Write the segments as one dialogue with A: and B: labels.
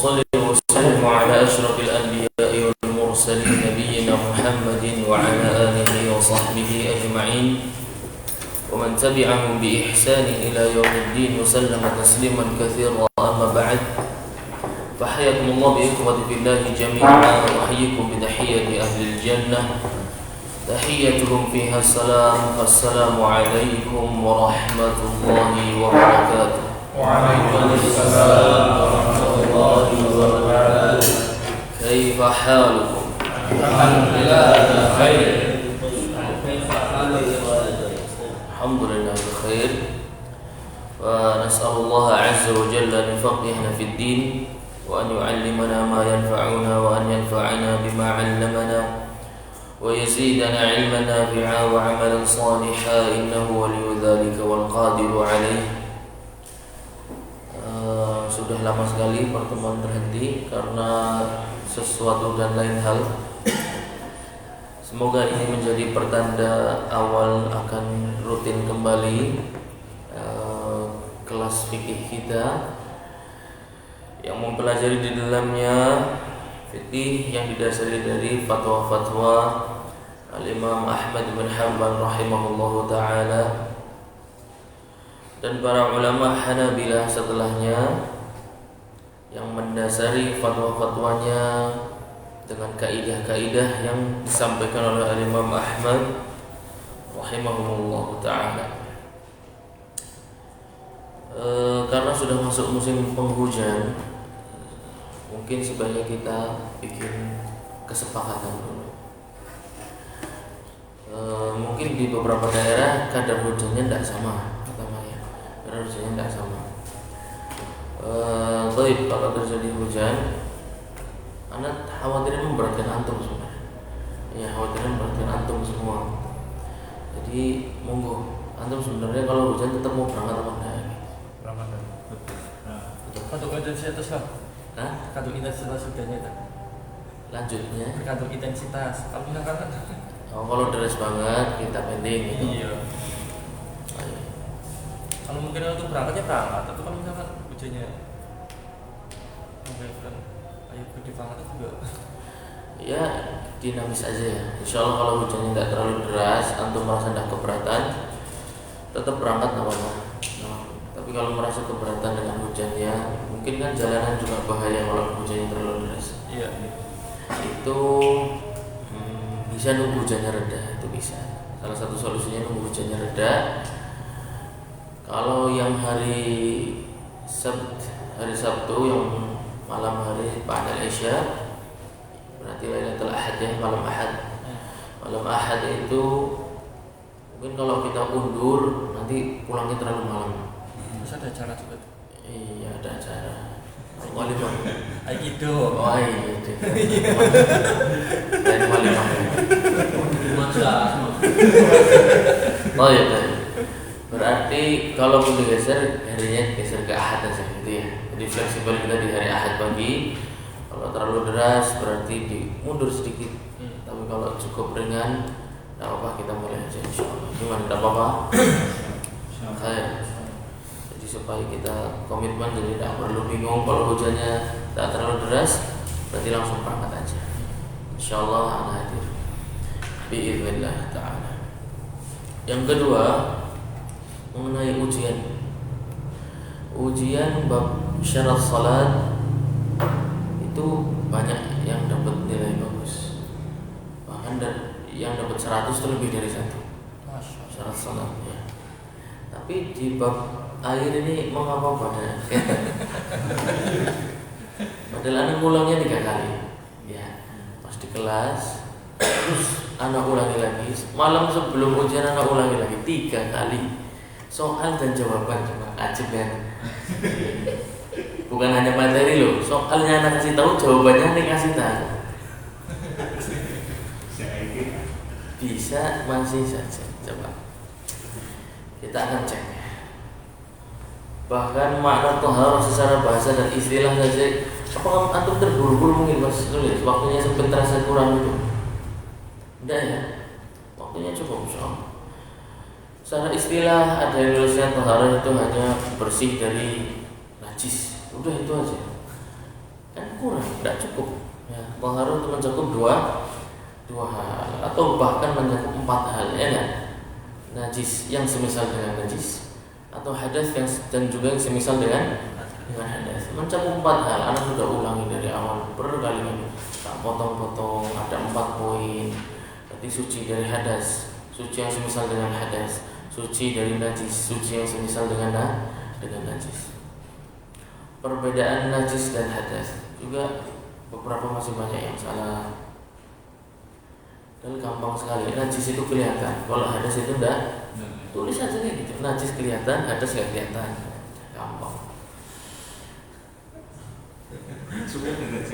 A: وصلي وسلم على أشرف الأنبياء والمرسلين نبينا محمد وعلى آله وصحبه أجمعين ومن تبعهم بإحسان إلى يوم الدين وسلم تسليما كثيرا. أما بعد فحياكم الله بإخوتي في الله جميعا وأحييكم بتحية أهل الجنة تحيتهم فيها السلام. السلام عليكم ورحمة الله وبركاته.
B: وعليكم السلام ورحمة الله وبركاته.
A: كيف حالكم؟
B: الحمد لله بخير.
A: الحمد لله بخير. ونسأل الله عز وجل أن يفقهنا في الدين وأن يعلمنا ما ينفعنا وأن ينفعنا بما علمنا ويزيدنا علما نافعا وعملا صالحا إنه ولي ذلك والقادر عليه. Sudah lama sekali pertemuan terhenti karena sesuatu dan lain hal. Semoga ini menjadi pertanda awal akan rutin kembali kelas fikih kita yang mempelajari di dalamnya fikih yang didasari dari fatwa-fatwa Al-Imam Ahmad bin Hanbal rahimahullahu ta'ala dan para ulama Hanabilah setelahnya yang mendasari fatwa-fatwanya dengan kaidah-kaidah yang disampaikan oleh Al-Imam Ahmad rahimahullahu ta'ala. Karena sudah masuk musim penghujan, mungkin sebaiknya kita bikin kesepakatan dulu. Mungkin di beberapa daerah kadar hujannya tidak sama, katanya. Kadar hujannya tidak sama. Baik, kalau terjadi hujan, anak khawatirin memberatkan antum sebenarnya. Ya, khawatirin memberatkan antum semua. Jadi, monggo. Antum sebenarnya kalau hujan tetap mau berangkat apa enggak?
B: Berangkat. Tergantung intensitas lah.
A: Hah?
B: Tergantung intensitas hujannya kan.
A: Lanjutnya.
B: Tergantung intensitas. Kalau misalkan
A: Kalau deras banget kita pending gitu.
B: iya.
A: Ayo.
B: Kalau mungkin untuk berangkatnya berangkat, tapi kalau misalkan hujannya kan ayo pergi berangkat juga.
A: Ya dinamis aja ya. Insya Allah kalau hujannya tidak terlalu deras, antum merasa tidak keberatan, tetap berangkat nggak apa-apa. Tapi kalau merasa keberatan dengan hujannya, mungkin kan jalanan juga bahaya kalau hujannya terlalu deras.
B: Iya.
A: Itu bisa nunggu hujannya reda, itu bisa. Salah satu solusinya nunggu hujannya reda. Kalau yang hari Sabtu yang malam hari ba'da Isya, berarti Lailatul Ahad ya, malam Ahad. Malam Ahad itu mungkin kalau kita undur nanti pulangnya terlalu malam.
B: Bisa ada acara juga.
A: Iya, ada acara. Walimah.
B: Aikido.
A: Oh iya. Dan walimah.
B: Masa.
A: Oh iya. Berarti kalau mau digeser harinya geser ke Ahad aja gitu ya. Jadi fleksibel kita di hari Ahad pagi. Kalau terlalu deras berarti mundur sedikit. Tapi kalau cukup ringan, tidak apa-apa kita mulai aja insyaallah. Gimana? Tidak apa-apa. Jadi supaya kita komitmen, jadi tidak perlu bingung kalau hujannya tidak terlalu deras, berarti langsung berangkat aja. Insyaallah anak hadir. Biiznillah ta'ala. Yang kedua mengenai ujian bab syarat salat itu banyak yang dapat nilai bagus, bahkan yang dapat 100 itu lebih dari 1 syarat salat ya. Tapi di bab air ini mengapa padahal anak ngulangnya 3 kali ya, pas di kelas terus anak ulangi lagi, malam sebelum ujian anak ulangi lagi 3 kali soal dan jawaban. Cuma ajib kan. Bukan hanya materi loh, soalnya anak kasih tahu, jawabannya anak kasih tahu. Bisa masih saja. Coba kita akan cek. Bahkan makna tohar secara bahasa dan istilah saja. Apakah antum terburu-buru mungkin pas nulis waktunya sempat terasa kurang itu? Tidak ya, waktunya cukup insyaallah. Secara istilah ada yang nulisnya tohara itu hanya bersih dari najis. Udah itu aja. kurang, tidak cukup. Ya, taharah itu mencakup dua hal atau bahkan mencakup 4 hal, ya kan? Najis yang semisal dengan najis, atau hadas yang dan juga yang semisal dengan hadas. Mencakup 4 hal. Anak sudah ulangi dari awal berkali ini. Tak potong-potong, ada 4 poin. Berarti suci dari hadas, suci yang semisal dengan hadas, suci dari najis, suci yang semisal dengan najis. Perbedaan najis dan hadas juga beberapa masih banyak yang salah. Dan gampang sekali, najis itu kelihatan, kalau hadas itu enggak. Tulis aja kayak gitu, najis kelihatan, hadas enggak kelihatan. Gampang.
B: Cukup enggak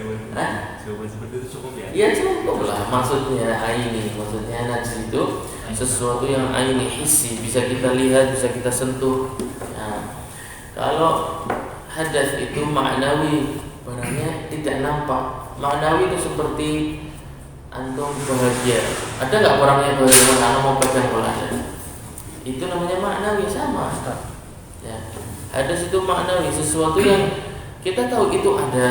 B: jawaban seperti itu cukup ya?
A: Ya cukup lah, maksudnya aini, maksudnya najis itu sesuatu yang aini, hissi, bisa kita lihat, bisa kita sentuh. Nah, kalau hadas itu maknawi, barangnya tidak nampak. Maknawi itu seperti antum bahagia. Ada nggak orang yang bahagia karena mau pegang bola? Itu namanya maknawi, sama. Ya. Hadas itu maknawi, sesuatu yang kita tahu itu ada,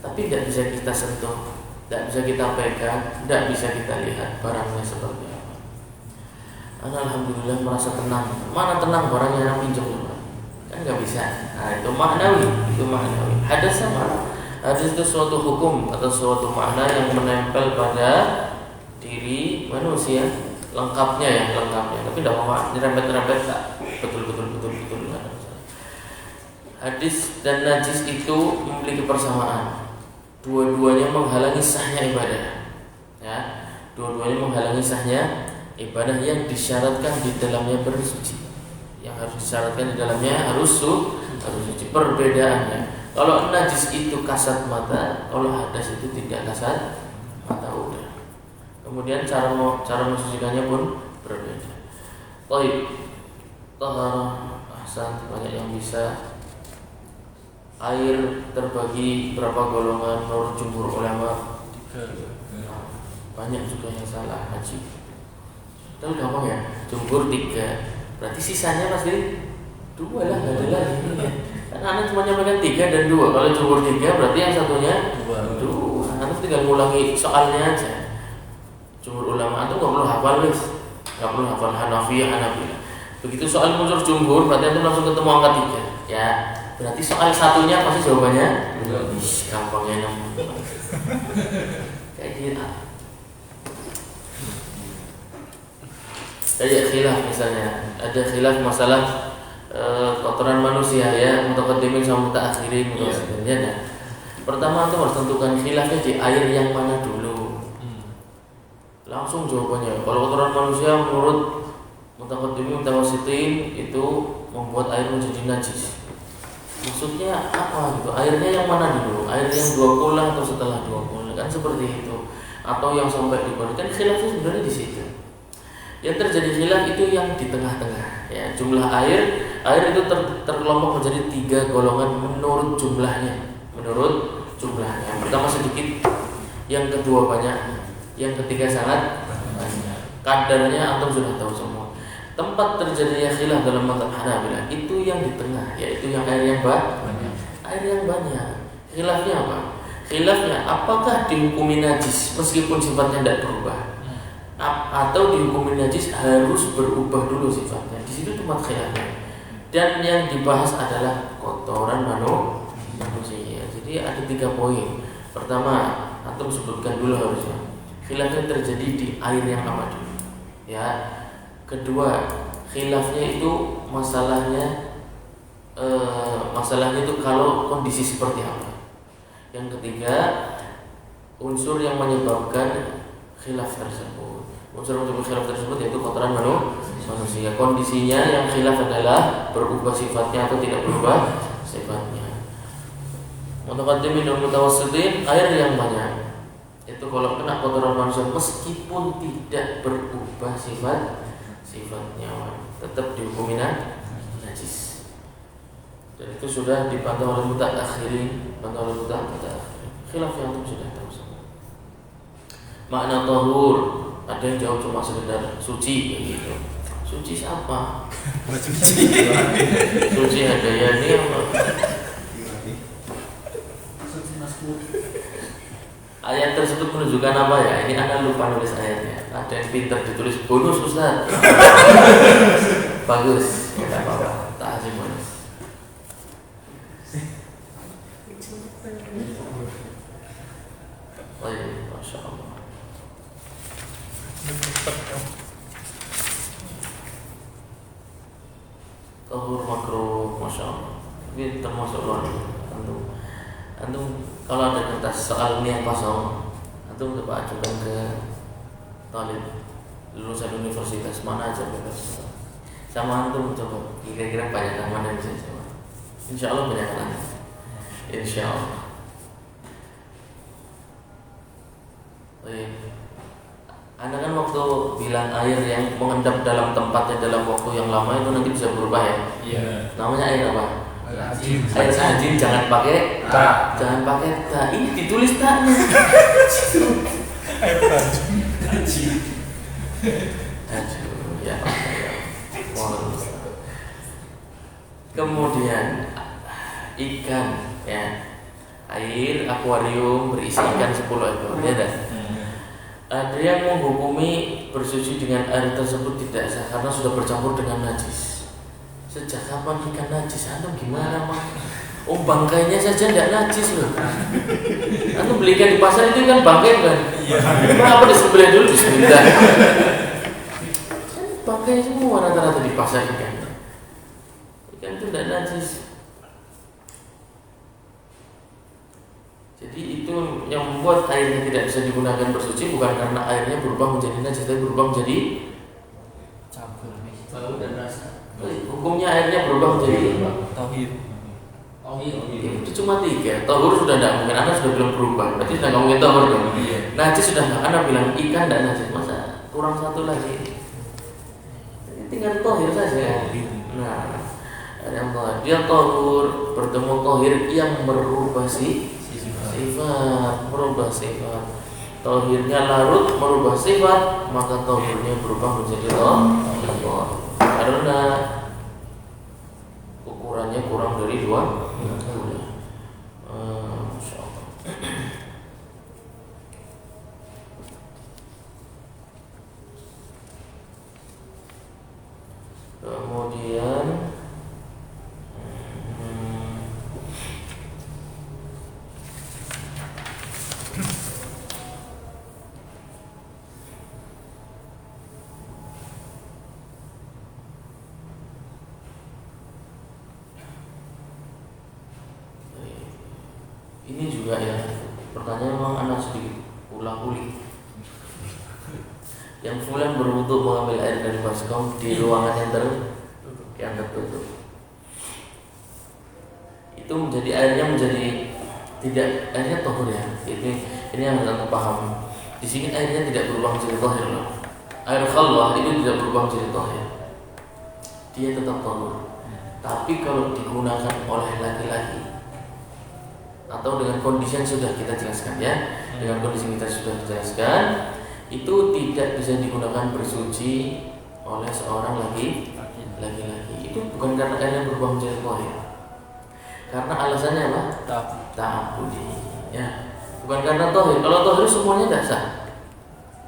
A: tapi tidak bisa kita sentuh, tidak bisa kita pegang, tidak bisa kita lihat barangnya seperti apa. Alhamdulillah merasa tenang. Mana tenang barangnya yang pinjam kan nggak bisa. Nah, itu maknawi, Hadas sama. Hadas itu suatu hukum atau suatu makna yang menempel pada diri manusia, lengkapnya, tapi tidak apa nyerempet tak betul. Hadis dan najis itu memiliki persamaan. Dua-duanya menghalangi sahnya ibadah. Ya, dua-duanya menghalangi sahnya ibadah yang disyaratkan di dalamnya bersuci. Yang harus disyaratkan di dalamnya harus suci. Perbedaannya, kalau najis itu kasat mata, kalau hadas itu tidak kasat mata udah. Kemudian cara mensucikannya pun berbeda. Baik, taharah ahsan, banyak yang bisa. Air terbagi berapa golongan menurut jumhur ulama?
B: 3.
A: Banyak juga yang salah haji. Tahu gampang ya? Jumhur 3. Berarti sisanya pasti 2 lah, nggak ada lagi. Kan anak cuma nyampaikan 3 dan 2. Kalau jumhur 3 berarti yang satunya 2. Anak tinggal ngulangi soalnya aja. Jumhur ulama itu nggak perlu hafal nggak perlu hafal Hanafiyah. Begitu soal muncul jumhur berarti itu langsung ketemu angka 3. Ya. Berarti soal satunya pasti jawabannya gampangnya 6. Kayak gitu. Kayak khilaf misalnya, ada khilaf masalah kotoran manusia ya, mutaqaddimin sama mutaakhirin ya. Pertama itu harus tentukan khilafnya di air yang mana dulu. Langsung jawabannya. Kalau kotoran manusia menurut mutaqaddimin mutawassitin itu membuat air menjadi najis. Maksudnya apa gitu? Airnya yang mana dulu? Air yang 2 kula atau setelah 2 kula? Kan seperti itu. Atau yang sampai di bawah. Kan khilafnya sebenarnya di situ. Yang terjadi khilaf itu yang di tengah-tengah. Ya, jumlah air itu terkelompok menjadi 3 golongan menurut jumlahnya. Yang pertama sedikit, yang kedua banyak, yang ketiga sangat banyak. Kadarnya antum sudah tahu semua. Tempat terjadinya khilaf dalam mazhab Hanabilah itu yang di tengah, yaitu yang air yang banyak. Air yang banyak. Khilafnya apa? Khilafnya apakah dihukumi najis meskipun sifatnya tidak berubah, atau dihukumi najis harus berubah dulu sifatnya. Di situ tempat khilafnya. Dan yang dibahas adalah kotoran manusia. Jadi ada 3 poin. Pertama, antum sebutkan dulu harusnya. Khilafnya terjadi di air yang apa dulu? Ya. Kedua, khilafnya itu masalahnya itu kalau kondisi seperti apa. Yang ketiga, unsur yang menyebabkan khilaf tersebut. Unsur yang menyebabkan khilaf tersebut yaitu kotoran manusia. Kondisinya yang khilaf adalah berubah sifatnya atau tidak berubah sifatnya. Mutaqaddimin dan mutawassitin, air yang banyak itu kalau kena kotoran manusia meskipun tidak berubah sifatnya tetap dihukumi najis. Dan itu sudah dipantau oleh mutaakhirin, khilaf yang antum sudah tahu semua. Makna tahur, ada yang jawab cuma sekedar suci gitu. Suci siapa? Suci ada ya ini apa? Ayat tersebut menunjukkan apa ya? Ini Anda lupa nulis ayatnya. Ada yang pintar ditulis bonus Ustaz. Bagus, ya tidak apa-apa. Tak asing bonus. Oh iya, Masya Allah. Tahur makruh, Masya Allah. Ini termasuk luar antum kalau ada kertas soal ini yang kosong, antum coba ajukan ke talib lulusan universitas mana aja bebas. Sama antum coba kira-kira banyak yang mana yang bisa jawab. Insya Allah banyak kan. Insya Allah. Anda kan waktu bilang air yang mengendap dalam tempatnya dalam waktu yang lama itu nanti bisa berubah ya?
B: Iya.
A: Namanya air apa?
B: Air
A: sajin, jangan pakai
B: ta.
A: Jangan pakai ta. Ini ditulis taknya.
B: Air tajin.
A: Aduh, ya. Kemudian ikan ya. Air akuarium berisi ikan 10 ekor. Ya dah. Ada yang menghukumi bersuci dengan air tersebut tidak sah karena sudah bercampur dengan najis. Sejak kapan ikan najis? Anda gimana mah? Oh bangkainya saja tidak najis loh. Anda beli ikan di pasar itu kan bangkai kan? Iya. Kenapa disembelih dulu? Bismillah. Bangkai semua rata-rata di pasar ikan. Ikan itu tidak najis. Jadi itu yang membuat airnya tidak bisa digunakan bersuci bukan karena airnya berubah menjadi najis, tapi berubah menjadi
B: Campur
A: bau dan rasa. Hukumnya airnya berubah menjadi
B: tauhid.
A: Itu cuma 3. Tahur sudah tidak mungkin, Anda sudah belum berubah. Berarti sudah nggak mungkin tahur dong. Najis sudah nggak. Anda bilang ikan tidak najis, masa kurang satu lagi? Jadi tinggal tahir saja. Nah, ada yang tahir. Dia tahur bertemu tahir yang merubah sifat, merubah sifat. Tahirnya larut merubah sifat, maka tahirnya berubah menjadi tahir. Karena ukurannya kurang dari 2 bulan. Masya Allah. Kemudian ini juga ya, pertanyaan memang anak sedikit ulang-ulik. Yang fulan berwudu mengambil air dari baskom di ruangan yang tertutup. Itu menjadi airnya menjadi tidak airnya tahur ya. Ini yang harus anda paham. Di sini airnya tidak berubah menjadi tahir loh. Air khalwah itu tidak berubah menjadi tahir. Dia tetap tahur. Tapi kalau digunakan oleh laki-laki atau dengan kondisi yang sudah kita jelaskan ya, dengan kondisi yang kita sudah jelaskan, itu tidak bisa digunakan bersuci oleh seorang laki-laki. Itu bukan karena airnya berubah menjadi tahir, karena alasannya apa? Ta'abbudi. Ya, bukan karena tahir. Kalau tahir semuanya tidak sah,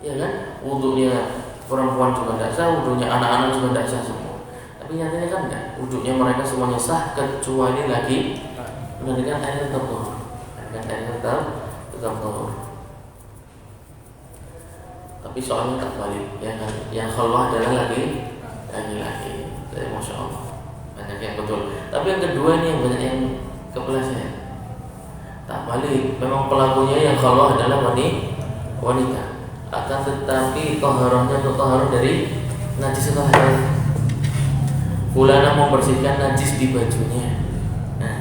A: ya kan? Wudunya perempuan juga tidak sah, wudunya anak-anak juga tidak sah semua. Tapi nyatanya kan enggak. Wudunya mereka semuanya sah kecuali lagi dengan air tetap tahur. Dengan air tetap tahur. Tapi soalnya tak balik, ya kan? Yang khalwah adalah laki-laki. Jadi masya Allah banyak yang betul. Tapi yang kedua ini yang banyak yang kepleset. Tak balik. Memang pelakunya yang khalwah adalah wanita. Akan tetapi taharahnya untuk taharah dari najis atau hadas. Fulana membersihkan najis di bajunya. Nah,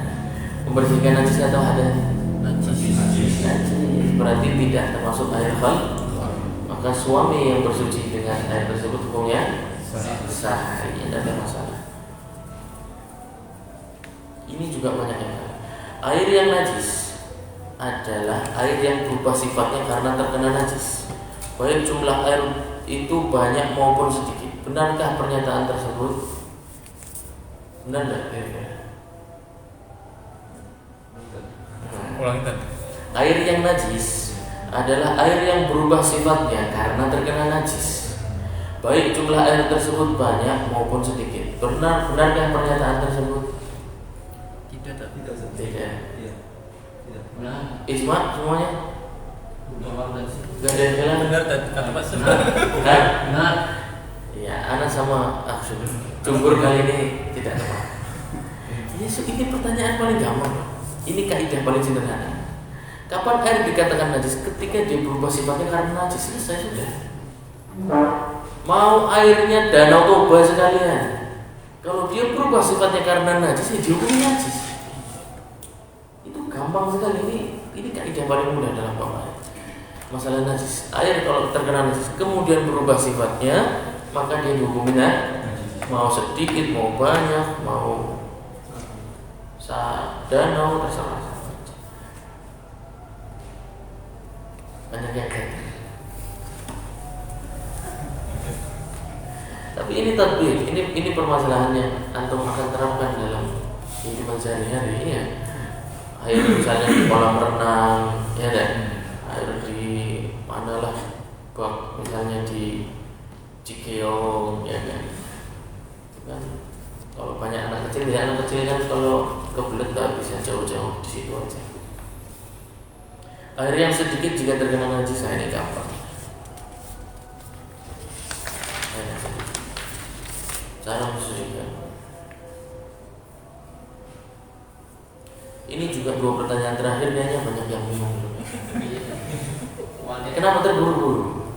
A: membersihkan najis atau hadas? Najis. Berarti tidak termasuk air khal. Maka suami yang bersuci dengan air tersebut hukumnya sah. Ini tidak ada masalah. Ini juga banyak yang salah. Air yang najis adalah air yang berubah sifatnya karena terkena najis. Baik jumlah air itu banyak maupun sedikit. Benarkah pernyataan tersebut? Benar tidak?
B: Ulangi tadi.
A: Air yang najis adalah air yang berubah sifatnya karena terkena najis, baik jumlah air tersebut banyak maupun sedikit. Benarkah pernyataan tersebut?
B: Tidak.
A: Tidak.
B: Iya. Tidak.
A: Nah, ijma semuanya? Gak ada yang bilang?
B: Benar tadi kata Pak Sunan.
A: Benar. Ya, anak sama Aksu. Jumhur kali ini tidak tepat. Ya, ini pertanyaan paling gampang. Ini kaidah paling sederhana. Kapan air dikatakan najis? Ketika dia berubah sifatnya karena najis, selesai sudah. Mau airnya danau Toba sekalian, kalau dia berubah sifatnya karena najis, ya dihukumi najis. Itu gampang sekali. Ini kaidah paling mudah dalam bab masalah najis. Air kalau terkena najis kemudian berubah sifatnya, maka dia dihukumi najis. Mau sedikit, mau banyak, mau danau, terserah. Banyak yang kata. Tapi ini tatbik, ini permasalahan yang antum akan terapkan dalam kehidupan sehari-hari ya. Air misalnya di kolam renang, ya kan? Air di manalah, bak misalnya di Cikeong, ya kan? Kan kalau banyak anak kecil kan kalau kebelet tak bisa jauh-jauh di situ aja. Air yang sedikit jika terkena najis, ini gampang. Cara mensucikan. Ini juga dua pertanyaan terakhir kayaknya banyak yang bingung. Kenapa terburu-buru?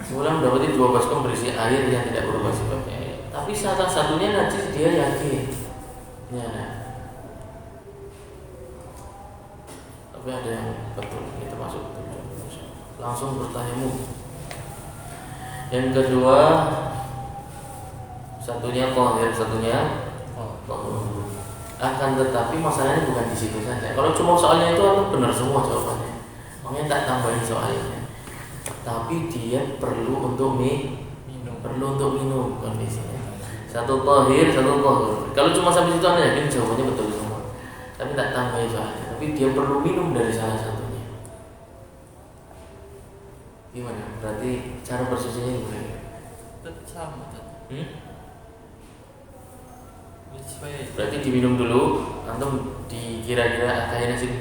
A: Semula mendapati 2 baskom berisi air yang tidak berubah sifatnya. Tapi salah satunya najis dia yakin. Ya, nah. Tapi ada yang betul, ini termasuk betul. Langsung bertayammum. Yang kedua, satunya qahir, satunya qahur. Akan tetapi masalahnya bukan di situ saja. Kalau cuma soalnya itu aku benar semua jawabannya. Makanya tak tambahin soalnya. Tapi dia perlu untuk minum kondisinya. Satu qahir, satu qahur. Kalau cuma sampai situ Anda yakin jawabannya betul semua. Tapi tak tambahin soalnya. Tapi dia perlu minum dari salah satunya. Gimana? Berarti cara bersucinya gimana?
B: Tetap sama tadi.
A: Berarti diminum dulu. Antum dikira-kira kayaknya sih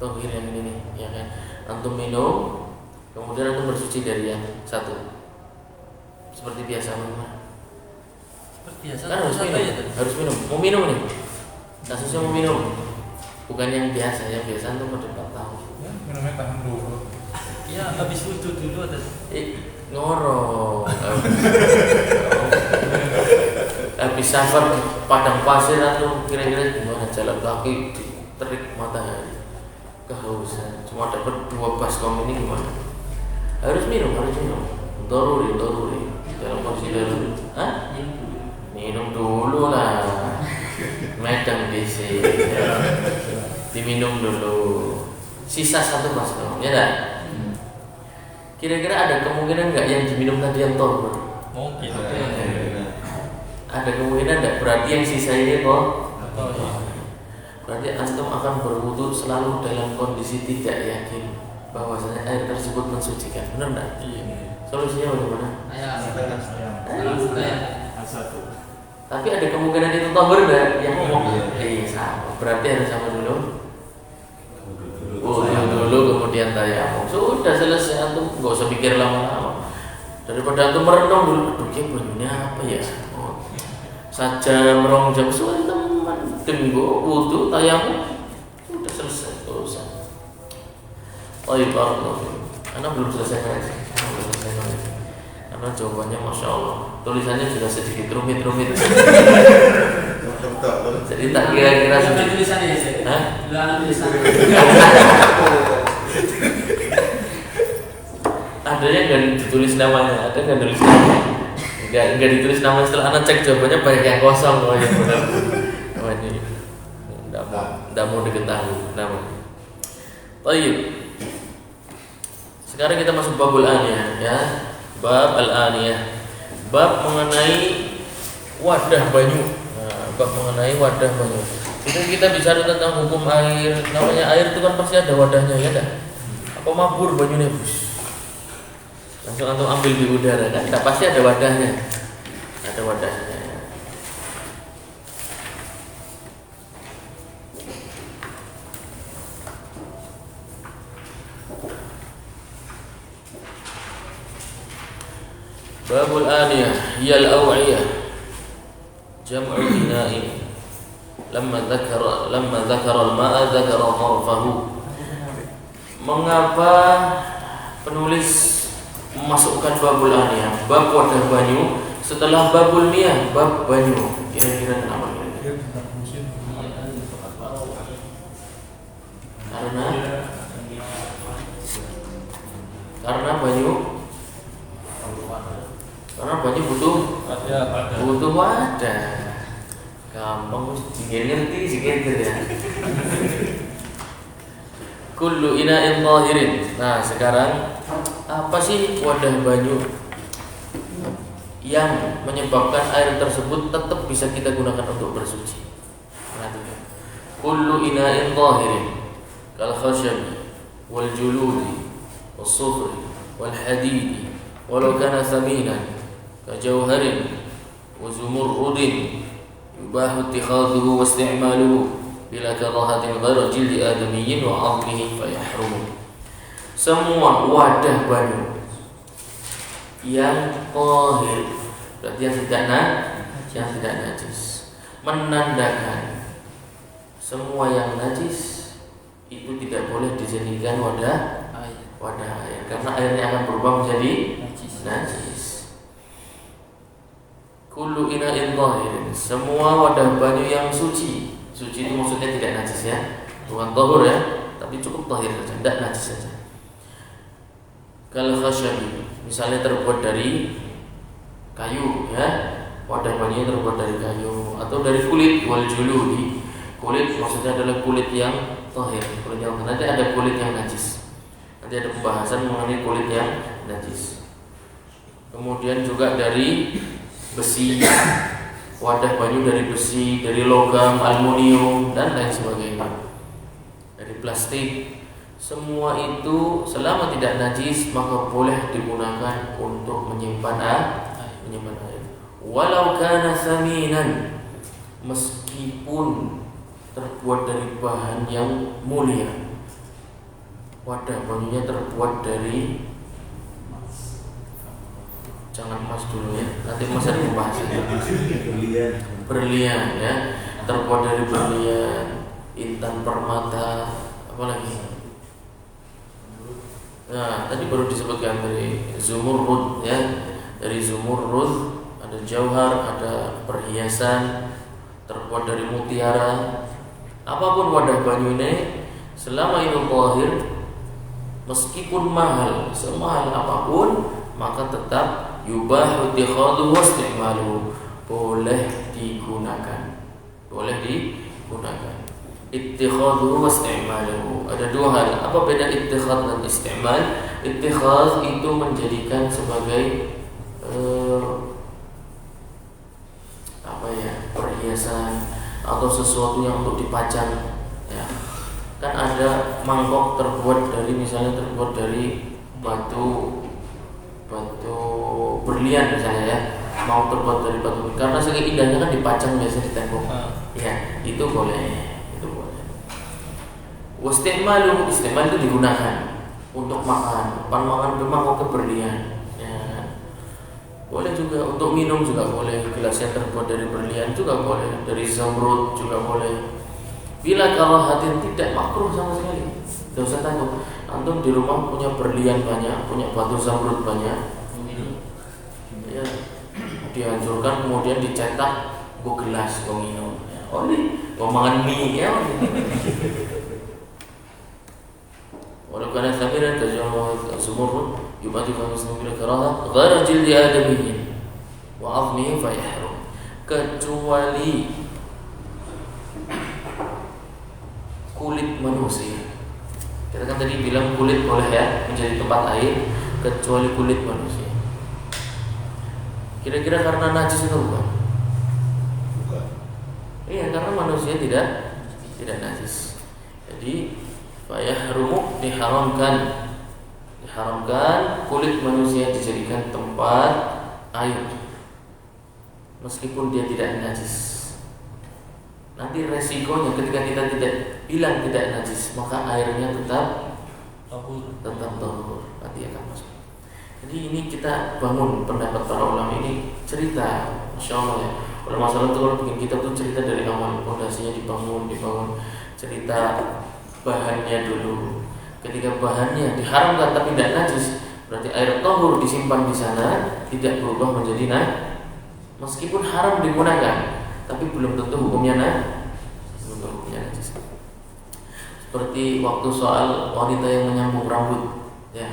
A: tohir yang ini nih, ya kan? Antum minum, kemudian antum bersuci dari yang satu. Seperti biasa mana?
B: Seperti biasa.
A: Kan harus minum. Mau minum nih. Kasusnya mau minum. Bukan yang biasa, antum udah 4 tahun.
C: Ya, minumnya tahan dulu.
B: Iya, habis wudhu dulu ada.
A: Ngorok. Habis safar di padang pasir atau kira-kira gimana jalan kaki di terik matahari, kehausan, cuma dapat 2 baskom ini gimana? Harus minum. Doruri dalam kondisi daruri. Hah? Minum dulu lah. Medang bisi. Diminum dulu. Sisa 1 baskom, ya dah. Kira-kira ada kemungkinan nggak yang diminum tadi yang tohur?
B: Mungkin.
A: Ada kemungkinan nggak? Berarti yang sisa ini kok? Berarti antum akan berwudu selalu dalam kondisi tidak yakin bahwasanya air tersebut mensucikan. Benar nggak?
B: Iya.
A: Solusinya bagaimana?
C: Satu.
A: Tapi ada kemungkinan itu tohur nggak? Yang ngomong? Sama. Berarti harus sama dulu. Dulu kemudian tayamum. Sudah selesai, antum nggak usah pikir lama-lama. Daripada antum merenung dulu, aduh banyunya apa ya? Saja merong jam suara teman, tunggu wudu tayamum, sudah selesai urusan. Oh iya, Anda belum selesai ngaji. Karena jawabannya masya Allah, tulisannya juga sedikit rumit. Jadi tak kira-kira sedikit.
D: Tulisannya ya, Sir?
A: Hah?
D: Tulisannya.
A: Ada yang nggak ditulis namanya, ada nggak ditulis namanya, nggak ditulis nama. Setelah anak cek jawabannya banyak yang kosong. Oh yang benar, namanya nggak mau diketahui namanya. Baik, sekarang kita masuk babul aniyah, ya. Bab al-aniyah, bab mengenai wadah banyu. Bab mengenai wadah banyu. Jadi kita bicara tentang hukum air, namanya air itu kan pasti ada wadahnya ya kan? Apa mabur banyune bus? Langsung antum ambil di udara kan? Tidak pasti ada wadahnya, ada wadahnya. Babul aniyah, yal awiyah, jam'u ina'in. Lamma dzakara al-ma'a dzakara harfahu. Mengapa penulis memasukkan babul aniyah, bab wadah banyu setelah babul miyah, bab banyu? Kira-kira kenapa? Karena banyu butuh wadah. Gampang ngerti gitu ya. Kullu ina'in zahirin. Nah, sekarang apa sih wadah banyu yang menyebabkan air tersebut tetap bisa kita gunakan untuk bersuci? Perhatikan. Kullu ina'in zahirin kal khashabi wal juludi was sufri wal hadidi walau kana thaminan ka jawharin wa zumurrudin yubahu ittikhadhuhu wa isti'maluhu bila karahatin ghairu jildi adamiyyin wa 'azmihi fa yahrum. Semua wadah banyu yang zahir, berarti yang tidak najis, menandakan semua yang najis itu tidak boleh dijadikan wadah air karena airnya akan berubah menjadi najis. Kullu ina'in zahirin, semua wadah banyu yang suci. Suci itu maksudnya tidak najis ya, bukan tahur ya, tapi cukup tahir saja, tidak najis saja. Kal khashabi, misalnya terbuat dari kayu ya, wadah banyu terbuat dari kayu atau dari kulit. Wal juludi, kulit maksudnya adalah kulit yang tahir, kulit yang nanti ada kulit yang najis. Nanti ada pembahasan mengenai kulit yang najis. Kemudian juga dari besi, wadah banyu dari besi, dari logam, aluminium dan lain sebagainya, dari plastik. Semua itu selama tidak najis maka boleh digunakan untuk menyimpan air. Walau kana thaminan, meskipun terbuat dari bahan yang mulia. Wadah banyunya terbuat dari, jangan emas dulu ya, nanti emas ada pembahasan. Berlian ya, terbuat dari berlian, intan permata, apa lagi? Nah, tadi baru disebutkan dari zumurrud ya, dari zumurrud ada jauhar, ada perhiasan terbuat dari mutiara. Apapun wadah banyu ini, selama itu zahir, meskipun mahal, semahal apapun, maka tetap yubahu ittikhadhuhu wa isti'maluhu, boleh digunakan. Ittikhadhuhu wa isti'maluhu, ada dua hal. Apa beda ittikhad dan isti'mal? Ittikhad itu menjadikan sebagai perhiasan atau sesuatu yang untuk dipajang ya. Kan ada mangkok terbuat dari, misalnya terbuat dari batu berlian misalnya ya, mau terbuat dari batu, karena saking indahnya kan dipajang biasa di tembok. Ya, itu boleh. Istimal itu digunakan untuk makan, mangkok berlian. Ya. Boleh juga untuk minum juga boleh, gelas yang terbuat dari berlian juga boleh, dari zamrud juga boleh. Bila karahatin, tidak makruh sama sekali. Tidak usah takut. Antum di rumah punya berlian banyak, punya batu zamrud banyak, ya, dihancurkan kemudian dicetak gelas minum. Mau makan mie ya. Walau kana thamiran tajawaz sumur yubati fa muslim bil karaha ghayra jildi adamiyyin wa 'azmihi fa yahrum, kecuali kulit manusia. Kita kan tadi bilang kulit boleh ya menjadi tempat air, kecuali kulit manusia. Kira-kira karena najis atau bukan? Iya, karena manusia tidak tidak najis. Jadi fayahrumu diharamkan kulit manusia dijadikan tempat air meskipun dia tidak najis. Nanti resikonya ketika kita tidak bilang tidak najis, maka airnya tetap tahur, nanti akan masuk. Jadi ini kita bangun pendapat para ulama ini cerita, masya Allah ya. Kalau masalah itu kalau bikin kita tuh cerita dari awal, fondasinya dibangun cerita bahannya dulu. Ketika bahannya diharamkan tapi tidak najis, berarti air tahur disimpan di sana tidak berubah menjadi meskipun haram digunakan, tapi belum tentu hukumnya najis. Seperti waktu soal wanita yang menyambung rambut, ya,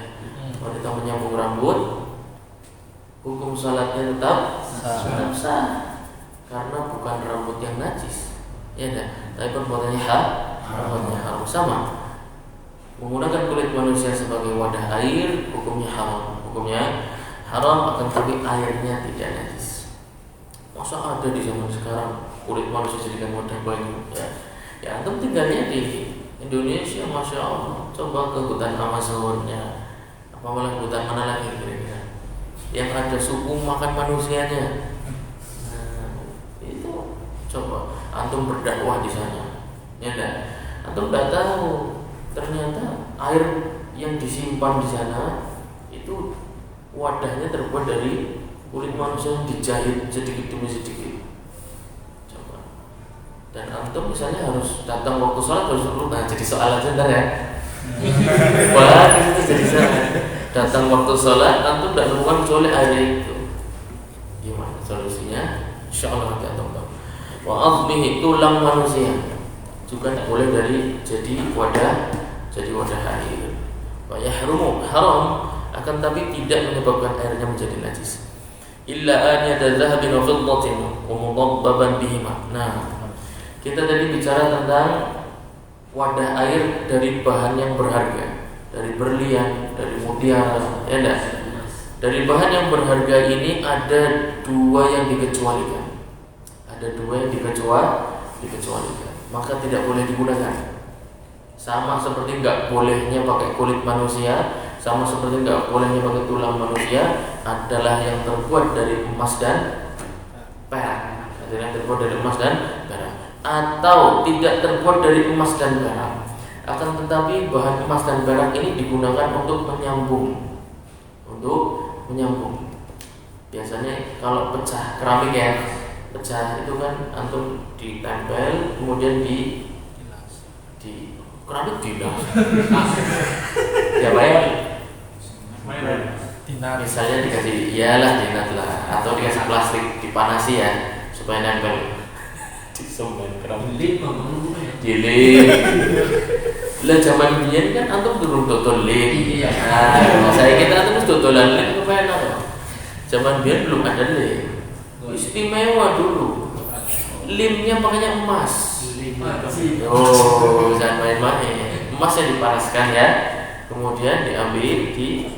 A: wanita menyambung rambut, hukum salatnya tetap sah, karena bukan rambut yang najis, ya dah. Tapi perbuatannya haram sama. Menggunakan kulit manusia sebagai wadah air, hukumnya haram, akan tapi airnya tidak najis. Masa ada di zaman sekarang kulit manusia jadikan wadah baju? Ya antum tinggalnya di Indonesia, masya Allah. Coba ke hutan Amazon, ya, apa malah hutan mana lagi kira-kira yang ada suku makan manusianya. Itu coba antum berdakwah di sana, ya dah. Antum tidak tahu ternyata air yang disimpan di sana itu wadahnya terbuat dari kulit manusia yang dijahit sedikit demi sedikit. Coba. Dan antum misalnya harus datang waktu sholat harus dulu. Nah, jadi soal aja ntar ya. Wah, itu jadi soal. Datang waktu sholat antum tidak menemukan kecuali air itu. Gimana solusinya? Insyaallah nanti antum tahu. Wa azmihi, tulang manusia juga tidak boleh jadi wadah air. Wa yahrumu, haram, akan tapi tidak menyebabkan airnya menjadi najis. Illa an yadzahabin wa fiddatin wa mudabbaban bihima. Nah, kita tadi bicara tentang wadah air dari bahan yang berharga, dari berlian, dari mutiara, ya enggak? Dari bahan yang berharga ini ada dua yang dikecualikan. Dikecualikan. Maka tidak boleh digunakan. Sama seperti enggak bolehnya pakai kulit manusia, sama seperti enggak bolehnya pakai tulang manusia adalah yang terbuat dari emas dan perak. Atau tidak terbuat dari emas dan perak. Akan tetapi bahan emas dan perak ini digunakan untuk menyambung. Biasanya kalau pecah keramik ya, pecah itu kan antum ditempel kemudian di keramik dinas. Ya bayar. Misalnya dikasih dinat lah, atau dikasih plastik dipanasi ya supaya nempel. Disemen keramik. Dilim. Lah zaman biyen kan antum durung dodol lem. Nah, saya kita antum wis dodolan lem kepenak apa? Zaman biyen belum ada lem. Istimewa dulu. Lemnya pakainya emas. Oh, jangan main-main. Emas yang dipanaskan ya, kemudian diambil di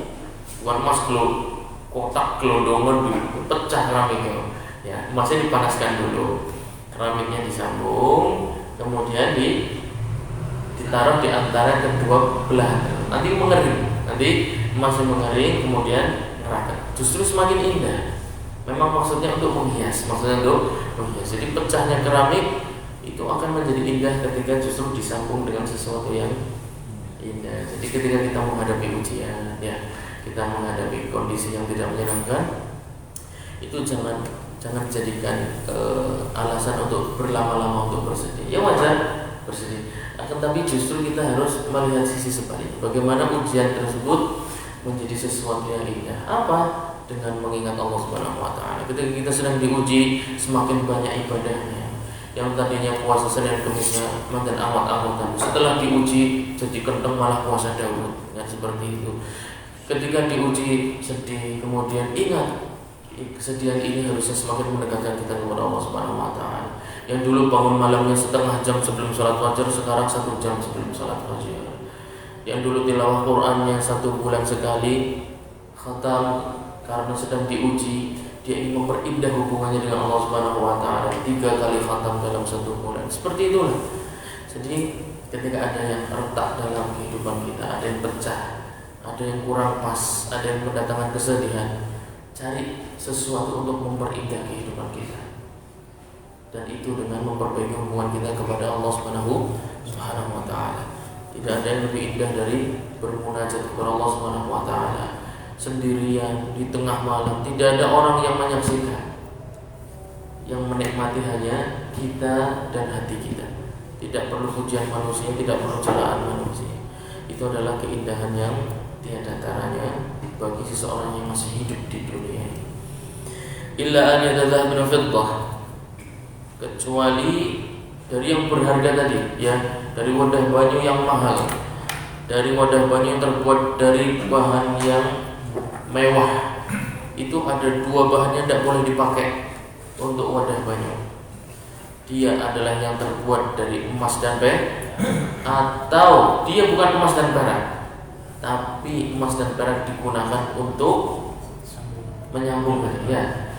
A: emas kotak gelondongan dulu, pecah keramiknya. Ya, emasnya dipanaskan dulu, keramiknya disambung, kemudian ditaruh di antara kedua belahan. Nanti emasnya mengering, kemudian ngeragak. Justru semakin indah. Memang maksudnya untuk menghias. Jadi pecahnya keramik itu akan menjadi indah ketika justru disambung dengan sesuatu yang indah. Jadi ketika kita menghadapi ujian, ya, kita menghadapi kondisi yang tidak menyenangkan, itu jangan jadikan alasan untuk berlama-lama untuk bersedih. Ya wajar bersedih, akan tapi justru kita harus melihat sisi sebaliknya. Bagaimana ujian tersebut menjadi sesuatu yang indah? Apa? Dengan mengingat Allah Subhanahu wa taala. Ketika kita sedang diuji, semakin banyak ibadahnya. Yang tadinya puasa Senin Kemisnya makin amat-amatan, setelah diuji jadi kenteng malah puasa Daud, kan seperti itu. Ketika diuji sedih, kemudian ingat kesedihan ini harusnya semakin mendekatkan kita kepada Allah Subhanahu wa taala. Yang dulu bangun malamnya setengah jam sebelum sholat fajar, sekarang 1 jam sebelum sholat fajar. Yang dulu tilawah Qur'annya 1 bulan sekali khatam, karena sedang diuji, dia ingin memperindah hubungannya dengan Allah Subhanahu wa taala, 3 kali khatam dalam 1 bulan. Seperti itulah. Jadi ketika ada yang retak dalam kehidupan kita, ada yang pecah, ada yang kurang pas, ada yang mendatangkan kesedihan, cari sesuatu untuk memperindah kehidupan kita. Dan itu dengan memperbaiki hubungan kita kepada Allah Subhanahu wa taala. Tidak ada yang lebih indah dari bermunajat kepada Allah Subhanahu wa taala sendirian di tengah malam, tidak ada orang yang menyaksikan. Yang menikmati hanya kita dan hati kita. Tidak perlu pujian manusia, tidak perlu celaan manusia. Itu adalah keindahan yang tiada taranya bagi seseorang yang masih hidup di dunia ini. Illa an yatadhhab min fiddah, kecuali dari yang berharga tadi, ya, dari wadah banyu yang mahal, dari wadah banyu yang terbuat dari bahan yang mewah. Itu ada dua bahan yang tidak boleh dipakai untuk wadah banyu. Dia adalah yang terbuat dari emas dan perak, atau dia bukan emas dan perak, tapi emas dan perak digunakan untuk menyambung, ya,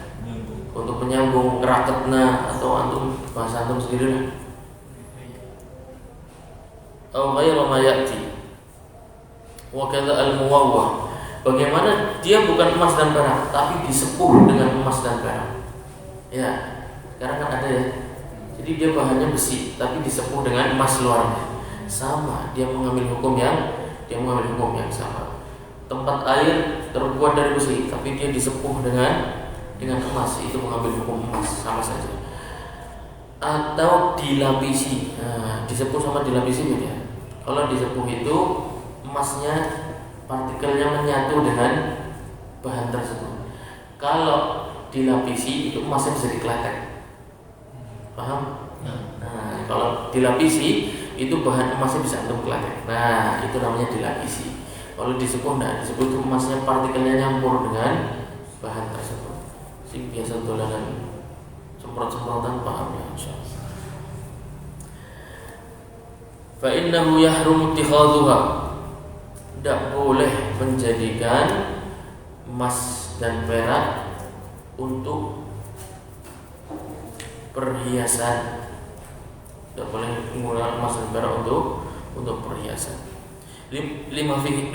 A: untuk menyambung raketna, atau antum bahasa antum sendiri lah. Atau ghairu ma ya'ti. Wa kadza al-muwawwah. Bagaimana dia bukan emas dan perak, tapi disepuh dengan emas dan perak. Ya, sekarang kan ada ya. Jadi dia bahannya besi, tapi disepuh dengan emas luarnya. Sama, dia mengambil hukum yang sama. Tempat air terbuat dari besi, tapi dia disepuh dengan emas, itu mengambil hukum emas, sama saja. Atau dilapisi, disepuh sama dilapisi beda. Kalau disepuh itu emasnya, partikelnya menyatu dengan bahan tersebut. Kalau dilapisi itu emasnya bisa dikeletek. Paham? Nah, kalau dilapisi itu bahan emasnya bisa antum keletek. Nah, itu namanya dilapisi. Kalau disepuh, disebut itu emasnya partikelnya nyampur dengan bahan tersebut. Sing biasa dolanan semprot-semprotan, paham ya insyaallah. Fa innahu yahrumu ittikhadhuha, tidak boleh menjadikan emas dan perak untuk perhiasan. Tidak boleh menggunakan emas dan perak untuk perhiasan. Lima fihi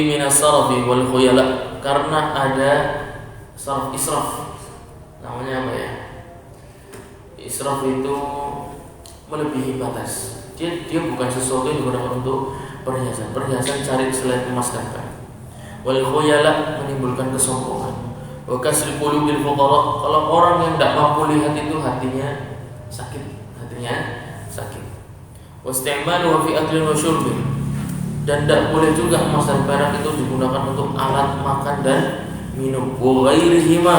A: min as-sarfi wal khuyala, karena ada sarf israf. Namanya apa ya? Israf itu melebihi batas. Dia bukan sesuatu yang digunakan untuk perhiasan. Perhiasan cari selain emas dan perak. Wal khuyala, menimbulkan kesombongan. Wa kasri qulubil fuqara, kalau orang yang tidak mampu lihat itu hatinya sakit. Wa isti'maluhu fi aklin wa syurbin, dan tidak boleh juga emas dan perak itu digunakan untuk alat makan dan minum. Wa ghairihima,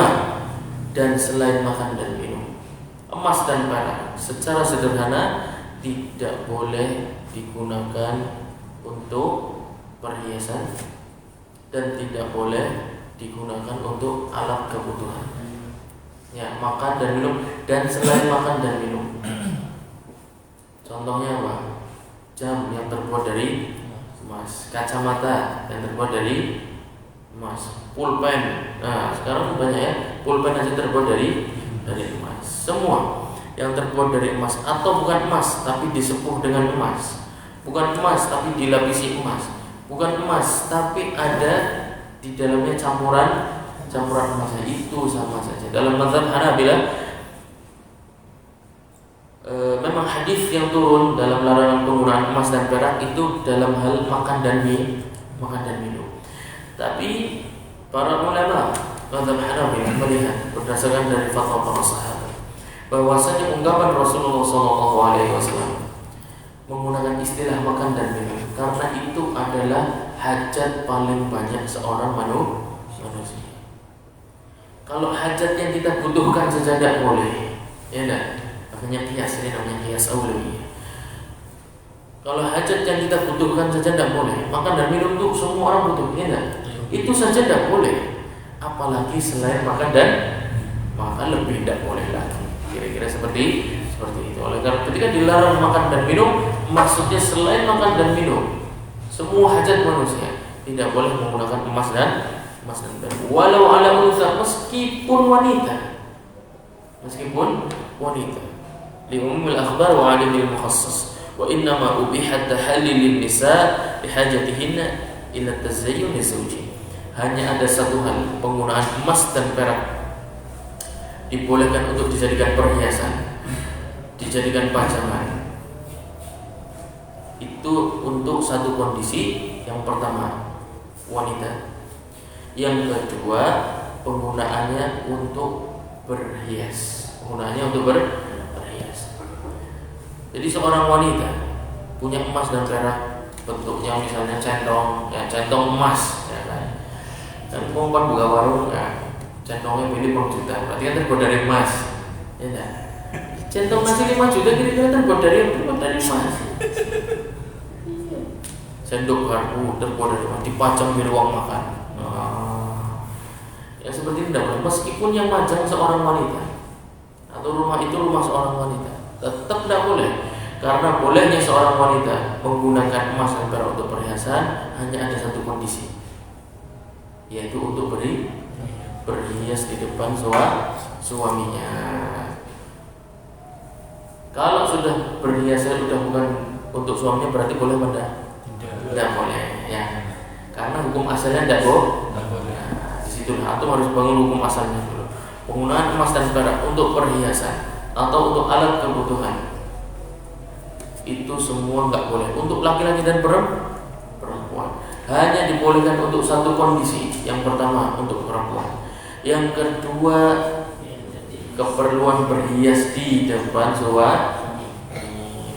A: dan selain makan dan minum. Emas dan perak secara sederhana tidak boleh digunakan untuk perhiasan dan tidak boleh digunakan untuk alat kebutuhan. Ya, makan dan minum, dan selain makan dan minum. Contohnya apa? Jam yang terbuat dari emas, kacamata yang terbuat dari emas, pulpen. Nah, sekarang banyak ya, pulpen aja terbuat dari emas. Semua yang terbuat dari emas atau bukan emas tapi disepuh dengan emas, bukan emas tapi dilapisi emas, bukan emas tapi ada di dalamnya campuran emas, itu sama saja. Dalam mazhab Hanabilah, memang hadis yang turun dalam larangan penggunaan emas dan perak itu dalam hal makan dan minum. Tapi para ulama mazhab Hanabilah melihat berdasarkan dari fatwa para sahabat bahwasanya ungkapan Rasulullah SAW menggunakan istilah makan dan minum karena itu adalah hajat paling banyak seorang manusia. Kalau hajat yang kita butuhkan saja tidak boleh, ya enggak? Makanya kias, ini namanya kias aulawiyah. Kalau hajat yang kita butuhkan saja tidak boleh, makan dan minum itu semua orang butuh, ya enggak? Itu saja tidak boleh, apalagi selain makan dan lebih tidak boleh lagi. Kira-kira seperti itu. Oleh karena ketika dilarang makan dan minum, maksudnya selain makan dan minum, semua hajat manusia tidak boleh menggunakan emas dan perak. Walau ala unsa, meskipun wanita. لعموم الأخبار وعدم المخصص وإنما أبيح التحلي للنساء لحاجتهن إلى التزين لزوج. Hanya ada satu hal, penggunaan emas dan perak dibolehkan untuk dijadikan perhiasan, dijadikan pajangan. Itu untuk satu kondisi. Yang pertama, wanita. Yang kedua, penggunaannya untuk berhias. Penggunaannya untuk berhias. Jadi seorang wanita punya emas dan perak, bentuknya misalnya centong, ya centong emas, ya kan. Dan perempuan buka warung, ya centongnya pilih 5 juta, berarti kan terbuat dari emas, ya kan? Centong masih 5 juta kira-kira terbuat dari emas. Sendok garpu terbuat dari emas, dipajang di ruang makan. Ya seperti itu tidak boleh. Meskipun yang majang seorang wanita atau rumah itu rumah seorang wanita, tetap tidak boleh. Karena bolehnya seorang wanita menggunakan emas dan perak untuk perhiasan hanya ada satu kondisi, yaitu untuk berhias di depan suaminya. Kalau sudah berhias sudah bukan untuk suaminya, berarti boleh pada? Tidak boleh, ya. Karena hukum asalnya tidak boleh. Nah, di situ antum harus bangun hukum asalnya dulu. Penggunaan emas dan perak untuk perhiasan atau untuk alat kebutuhan itu semua nggak boleh untuk laki-laki dan perempuan. Hanya dibolehkan untuk satu kondisi. Yang pertama untuk perempuan. Yang kedua keperluan berhias di depan suami,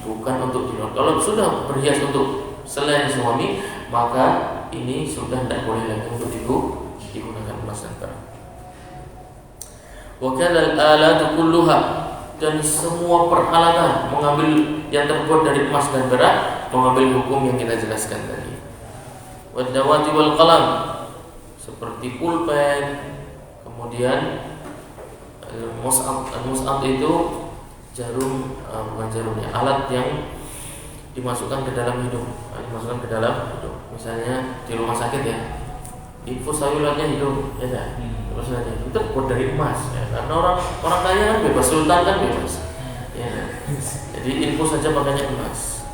A: bukan untuk di luar. Kalau sudah berhias untuk selain suami, maka ini sudah tidak boleh lagi untuk digunakan emas dan perak. Wa kadzal alatu kulluha, dan semua peralatan mengambil yang terbuat dari emas dan perak mengambil hukum yang kita jelaskan tadi. Wadawati wal qalam, seperti pulpen, kemudian al-mus'ab itu jarum, bukan jarumnya, alat yang dimasukkan ke dalam hidung, misalnya di rumah sakit ya, infus sayurannya hidung, ya dah. Terus itu terbuat dari emas, ya. Karena orang kaya kan bebas, sultan kan bebas, ya. Jadi infus saja makanya emas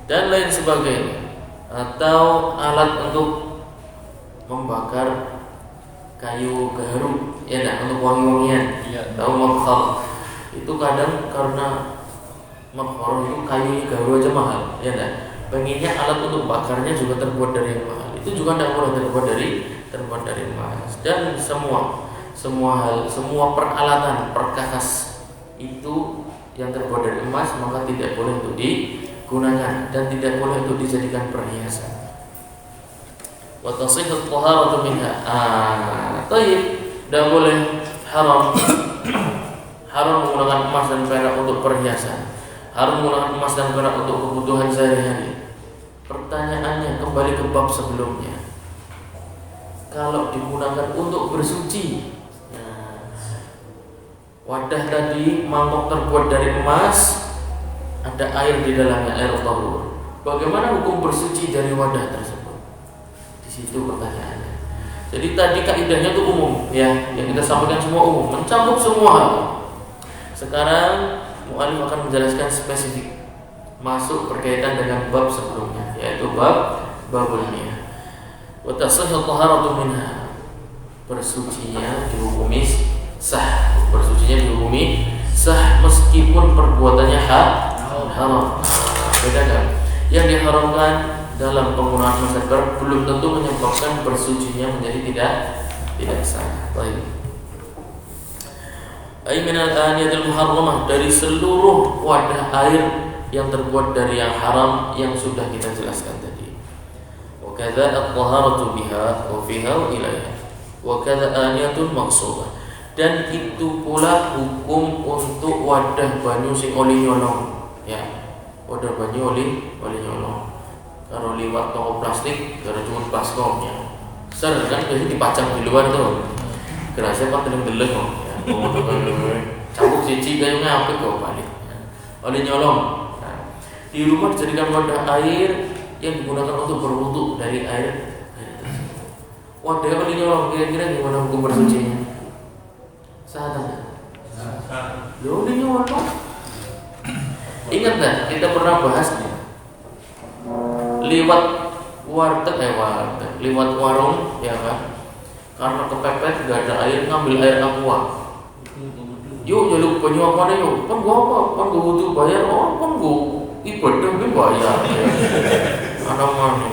A: dan lain sebagainya. Atau alat untuk membakar kayu gaharu, ya dah, untuk wangi-wangian, tahu mabkhar. Itu kadang karena mabkhar itu kayu gaharu aja mahal, ya dah. Pengennya alat untuk bakarnya juga terbuat dari yang mahal, itu juga tidak boleh terbuat dari emas. Dan semua peralatan perkakas itu yang terbuat dari emas maka tidak boleh untuk digunakan dan tidak boleh untuk dijadikan perhiasan. Wa tasihhu at-taharatu minha. Tidak boleh, haram menggunakan emas dan perak untuk perhiasan. Haram menggunakan emas dan perak untuk kebutuhan sehari-hari. Pertanyaannya kembali ke bab sebelumnya. Kalau digunakan untuk bersuci, wadah tadi mangkok terbuat dari emas, ada air di dalamnya, air tahur. Bagaimana hukum bersuci dari wadah tersebut? Di situ pertanyaannya. Jadi tadi kaidahnya itu umum, ya, yang kita sampaikan semua umum, mencakup semua hal. Sekarang mu'alif akan menjelaskan spesifik, masuk berkaitan dengan bab sebelumnya, yaitu babul miyah. Wa tasihhu taharatu minha, bersucinya dihukumi sah, meskipun perbuatannya haram. Beda kan? Yang diharamkan dalam penggunaan emas dan perak belum tentu menyebabkan bersucinya menjadi tidak sah. Baik. Ai minal aniyatil muharramah, dari seluruh wadah air yang terbuat dari yang haram yang sudah kita jelaskan tadi. Wa kadza at-taharatu biha wa fiha wa ilaiha. Wa kadza aniyatun maqsudah. Dan itu pula hukum untuk wadah banyu sing oli nyolong, ya. Wadah banyu oli nyolong. Kalau liwat toko plastik gara cuma baskomnya. Ser kan biasanya dipajang di luar tuh. Kerasa pak deleng-deleng kok. Cabuk siji kayaknya apik kok balik. Oli nyolong. Di rumah dijadikan wadah air yang digunakan untuk berwudu dari air. Wadah oli nyolong, kira-kira gimana hukum bersucinya? Sah atau enggak? Oli nyolong. Ingat nggak kita pernah bahas nih, lewat lewat warung ya kan, karena kepepet nggak ada air, ngambil air aqua. Yuk jaluk banyu apa nih yuk, kan gua apa, kan gua butuh bayar, kan gua ibadah gue bayar. Anak mana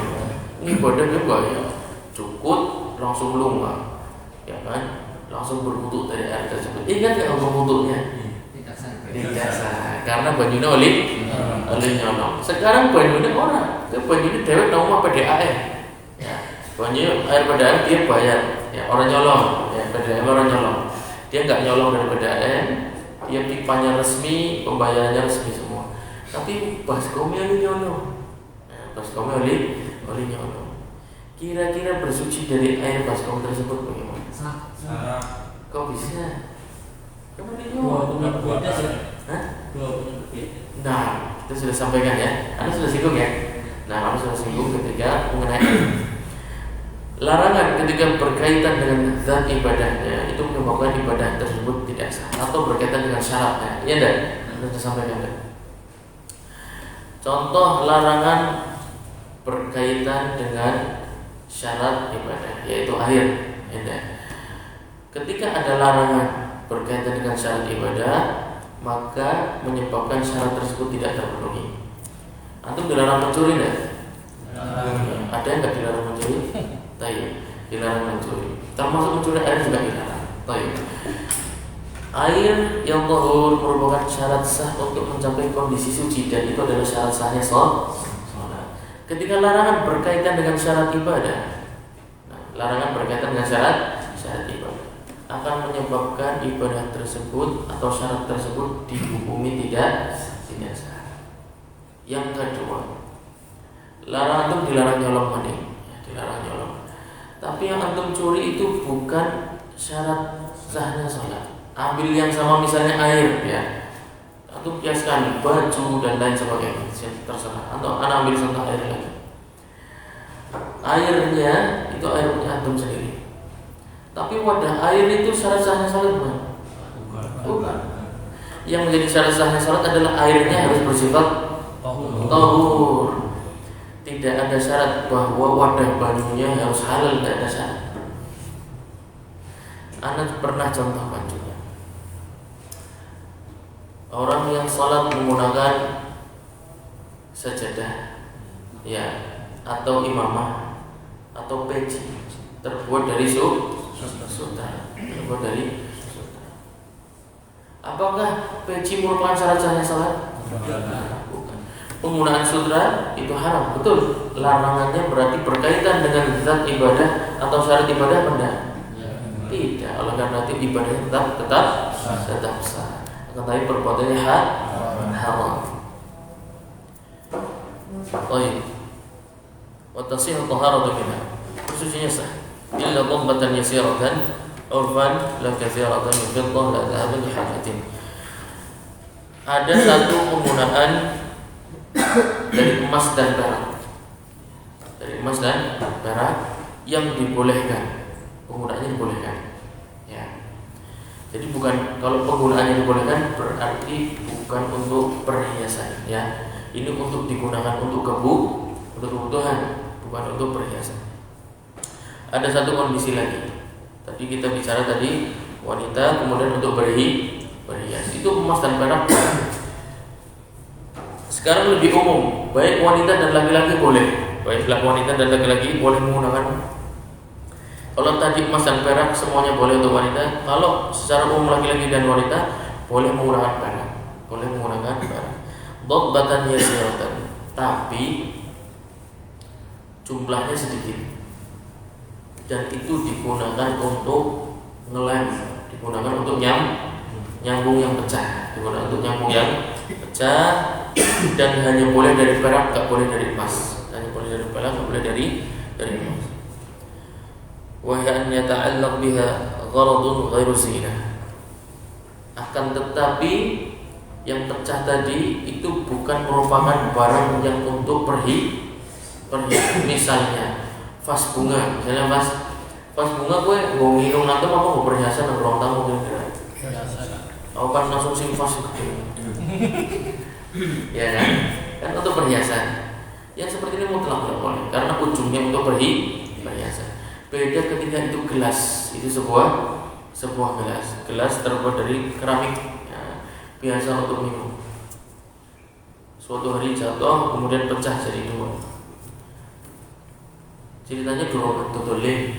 A: ibadah gue bayar, cukup langsung lunga, ya kan, langsung berwudu dari air tersebut. Ingat nggak berwudunya? Tidak sah, karena bajunya oleh nyolong. Sekarang bajunya orang, itu bajunya dewek nama PDAM. Ya, bajunya air PDAM dia bayar, ya orang nyolong, ya PDAM orang nyolong. Dia nggak nyolong dari PDAM, dia pipanya resmi, pembayarannya resmi semua. Tapi baskomnya oleh nyolong, baskomnya oleh nyolong. Kira-kira bersuci dari air baskom tersebut bagaimana? Kok bisa? Kamu nyolong? Nah, kita sudah sampaikan ya. Anda sudah singgung ya. Nah, Anda sudah singgung ketika mengenai larangan ketika berkaitan dengan zat ibadahnya itu menyebabkan ibadah tersebut tidak sah atau berkaitan dengan syaratnya. Iya enggak? Anda sudah sampaikan enggak? Contoh larangan berkaitan dengan syarat ibadah yaitu air. Ya enggak? Ketika ada larangan berkaitan dengan syarat ibadah, maka menyebabkan syarat tersebut tidak terpenuhi. Antum dilarang mencuri enggak? Ada yang enggak dilarang mencuri? Tayyib, dilarang mencuri. Termasuk mencuri air juga dilarang. Tayyib. Air yang tahur merupakan syarat sah untuk mencapai kondisi suci dan itu adalah syarat sahnya sholat. Ketika larangan berkaitan dengan syarat ibadah, larangan berkaitan dengan syarat ibadah akan menyebabkan ibadah tersebut atau syarat tersebut dihukumi tidak sah. Yang kedua, larangan itu dilarang nyolong maning, dilarang nyolong. Tapi yang antum curi itu bukan syarat sahnya sholat. Ambil yang sama misalnya air ya, antum kiaskan baju dan lain sebagainya, terserah. Atau anak ambil contoh air lagi. Airnya itu air punya antum sendiri. Tapi wadah air itu syarat sahnya sholat bukan? Bukan. Yang menjadi syarat sahnya sholat adalah airnya harus bersifat tahur. Tidak ada syarat bahwa wadah bajunya harus halal, tidak ada syarat. Anak pernah contohkan juga orang yang sholat menggunakan sajadah, ya, atau imamah, atau peci terbuat dari sutra. Apakah peci merupakan syarat sahnya sholat? Bukan. Penggunaan sutra itu haram, betul. Larangannya berarti berkaitan dengan zat ibadah atau syarat ibadah benda. Tidak, oleh karena itu ibadahnya tetap sah. Tetapi perbuatannya haram. Baik. Wa tasihhu taharatu minha. Khususnya sah. Illa dhabbatan yasiratan urfan la kathiratan min fiddah la dhahaban li hajatin. Ada satu penggunaan dari emas dan perak. Dari emas dan perak yang dibolehkan. Penggunaannya dibolehkan. Ya. Jadi bukan, kalau penggunaannya dibolehkan berarti bukan untuk perhiasan ya. Ini untuk digunakan untuk kebutuhan, bukan untuk perhiasan. Ada satu kondisi lagi. Tadi kita bicara wanita kemudian untuk berhias. Itu emas dan perak. Sekarang lebih umum, baik wanita dan laki-laki boleh. Baik wanita dan laki-laki boleh menggunakan. Kalau tadi emas dan perak semuanya boleh untuk wanita. Kalau secara umum laki-laki dan wanita boleh menggunakan perak. Boleh menggunakan perak. Dhabbatan yasiratan. Tapi jumlahnya sedikit. Dan itu digunakan untuk ngelem, digunakan untuk nyambung yang pecah, digunakan untuk nyambung yang pecah. Dan hanya boleh dari perak, tak boleh dari emas. Hanya boleh dari perak, tak boleh dari emas. Wahai yata'allaq biha gharadun ghairu zinah. Akan tetapi yang pecah tadi itu bukan merupakan barang yang untuk perhiasan. Misalnya vas bunga, misalnya vas bunga gue mau minum atau mau perhiasan atau ulang tahun kira-kira. Aku kan langsung sing vas gitu. Ya kan? Kan untuk perhiasan. Yang seperti ini mutlak tidak boleh karena ujungnya untuk perhiasan. Beda ketika itu gelas, itu sebuah gelas terbuat dari keramik, ya, biasa untuk minum. Suatu hari jatuh kemudian pecah jadi dua. Ceritanya durung tutulin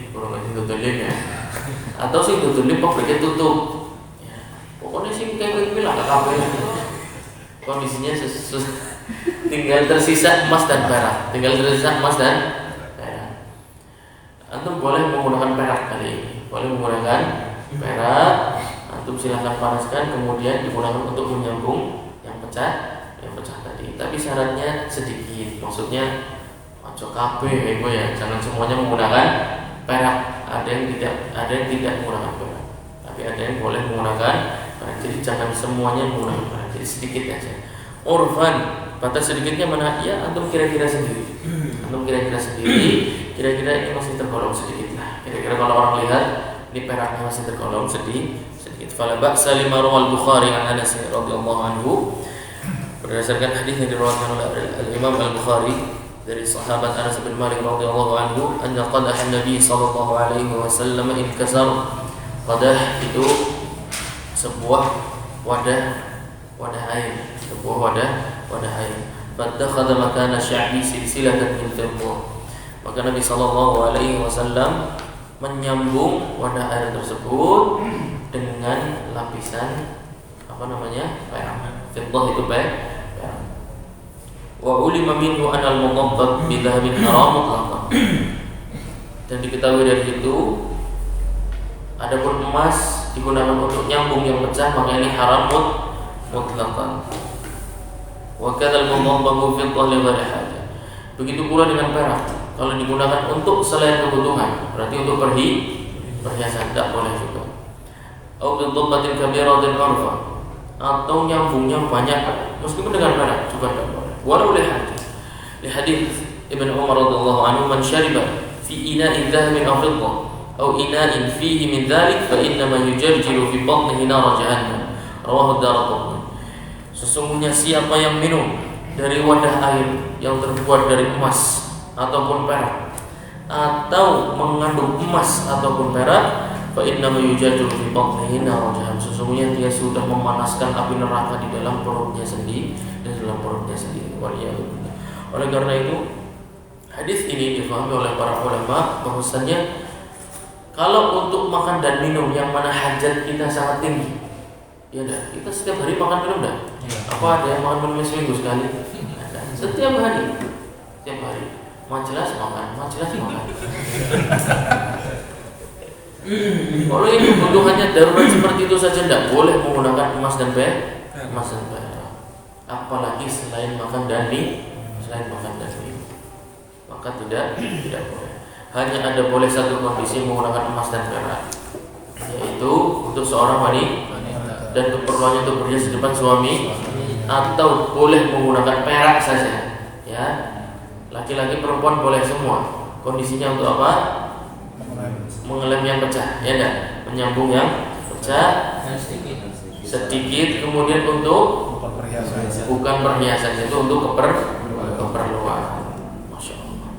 A: ya. Atau sing tutulin pabriknya tutup. Ya. Pokoknya sing kayak lah kabeh. Kondisinya tinggal tersisa emas dan perak. Antum boleh menggunakan perak kali ini. Boleh menggunakan perak. Antum silahkan panaskan kemudian digunakan untuk menyambung yang pecah tadi. Tapi syaratnya sedikit. Maksudnya ojo kabeh ya, jangan semuanya menggunakan perak. Ada yang tidak menggunakan perak. Tapi ada yang boleh menggunakan perak. Jadi jangan semuanya menggunakan perak. Jadi sedikit aja. Urfan, batas sedikitnya mana? Ya, antum kira-kira sendiri. Kira-kira ini masih tergolong sedikit lah. Kira-kira kalau orang lihat ini peraknya masih tergolong sedikit. Fala ba'sa lima rawal Bukhari an Anas radhiyallahu anhu. Berdasarkan hadis yang diriwayatkan oleh Imam Al-Bukhari dari sahabat Anas bin Malik radhiyallahu anhu, anna qadah Nabi sallallahu alaihi wasallam inkasar. Qadah itu sebuah wadah air, Fattakhadha makana sya'bi silsilatan min fiddah. Maka Nabi sallallahu alaihi wasallam menyambung wadah air tersebut dengan lapisan perak. Fiddah itu perak. Wa ulima minhu anal muqabbab bi dhahabin haram mutlaqan. Dan diketahui dari itu, adapun emas digunakan untuk nyambung yang pecah maka ini haram mutlaqan. Wa kadzal muqabbab fi dhahli ghairi haja. Begitu pula dengan perak. Kalau digunakan untuk selain kebutuhan, berarti untuk perhiasan tidak boleh juga. Au bi dhabbatin kabiratin urfa, atau nyambungnya banyak meskipun dengan perak juga tidak boleh. Walau li hadits Ibn Umar radhiyallahu anhu, man syariba fi ina'in dhahabin aw fiddah aw ina'in fihi min dhalik fa inna ma yujarjiru fi batnihi nar jahannam. Rawahu ad-Darqutni. Sesungguhnya siapa yang minum dari wadah air yang terbuat dari emas ataupun perak, atau mengandung emas ataupun perak, fa inna ma yujarjiru fi batnihi nar jahannam. Sesungguhnya dia sudah memanaskan api neraka di dalam perutnya sendiri. Oleh karena itu, hadis ini difahami oleh para ulama bahwasanya kalau untuk makan dan minum yang mana hajat kita sangat tinggi, ya dah, kita setiap hari makan minum dah. Apa ada yang makan minum seminggu sekali? Setiap hari. Majelas makan. Kalau ini kebutuhannya darurat seperti itu saja tidak boleh menggunakan emas dan perak. Apalagi selain makan dan minum, maka tidak boleh. Hanya ada boleh satu kondisi menggunakan emas dan perak, yaitu untuk seorang wanita dan keperluannya untuk berhias di depan suami, atau boleh menggunakan perak saja. Ya, laki-laki perempuan boleh semua. Kondisinya untuk apa? Mengelem yang pecah, ya dah, menyambung yang pecah sedikit, kemudian untuk bukan perhiasan, itu untuk keperluan. Masya Allah.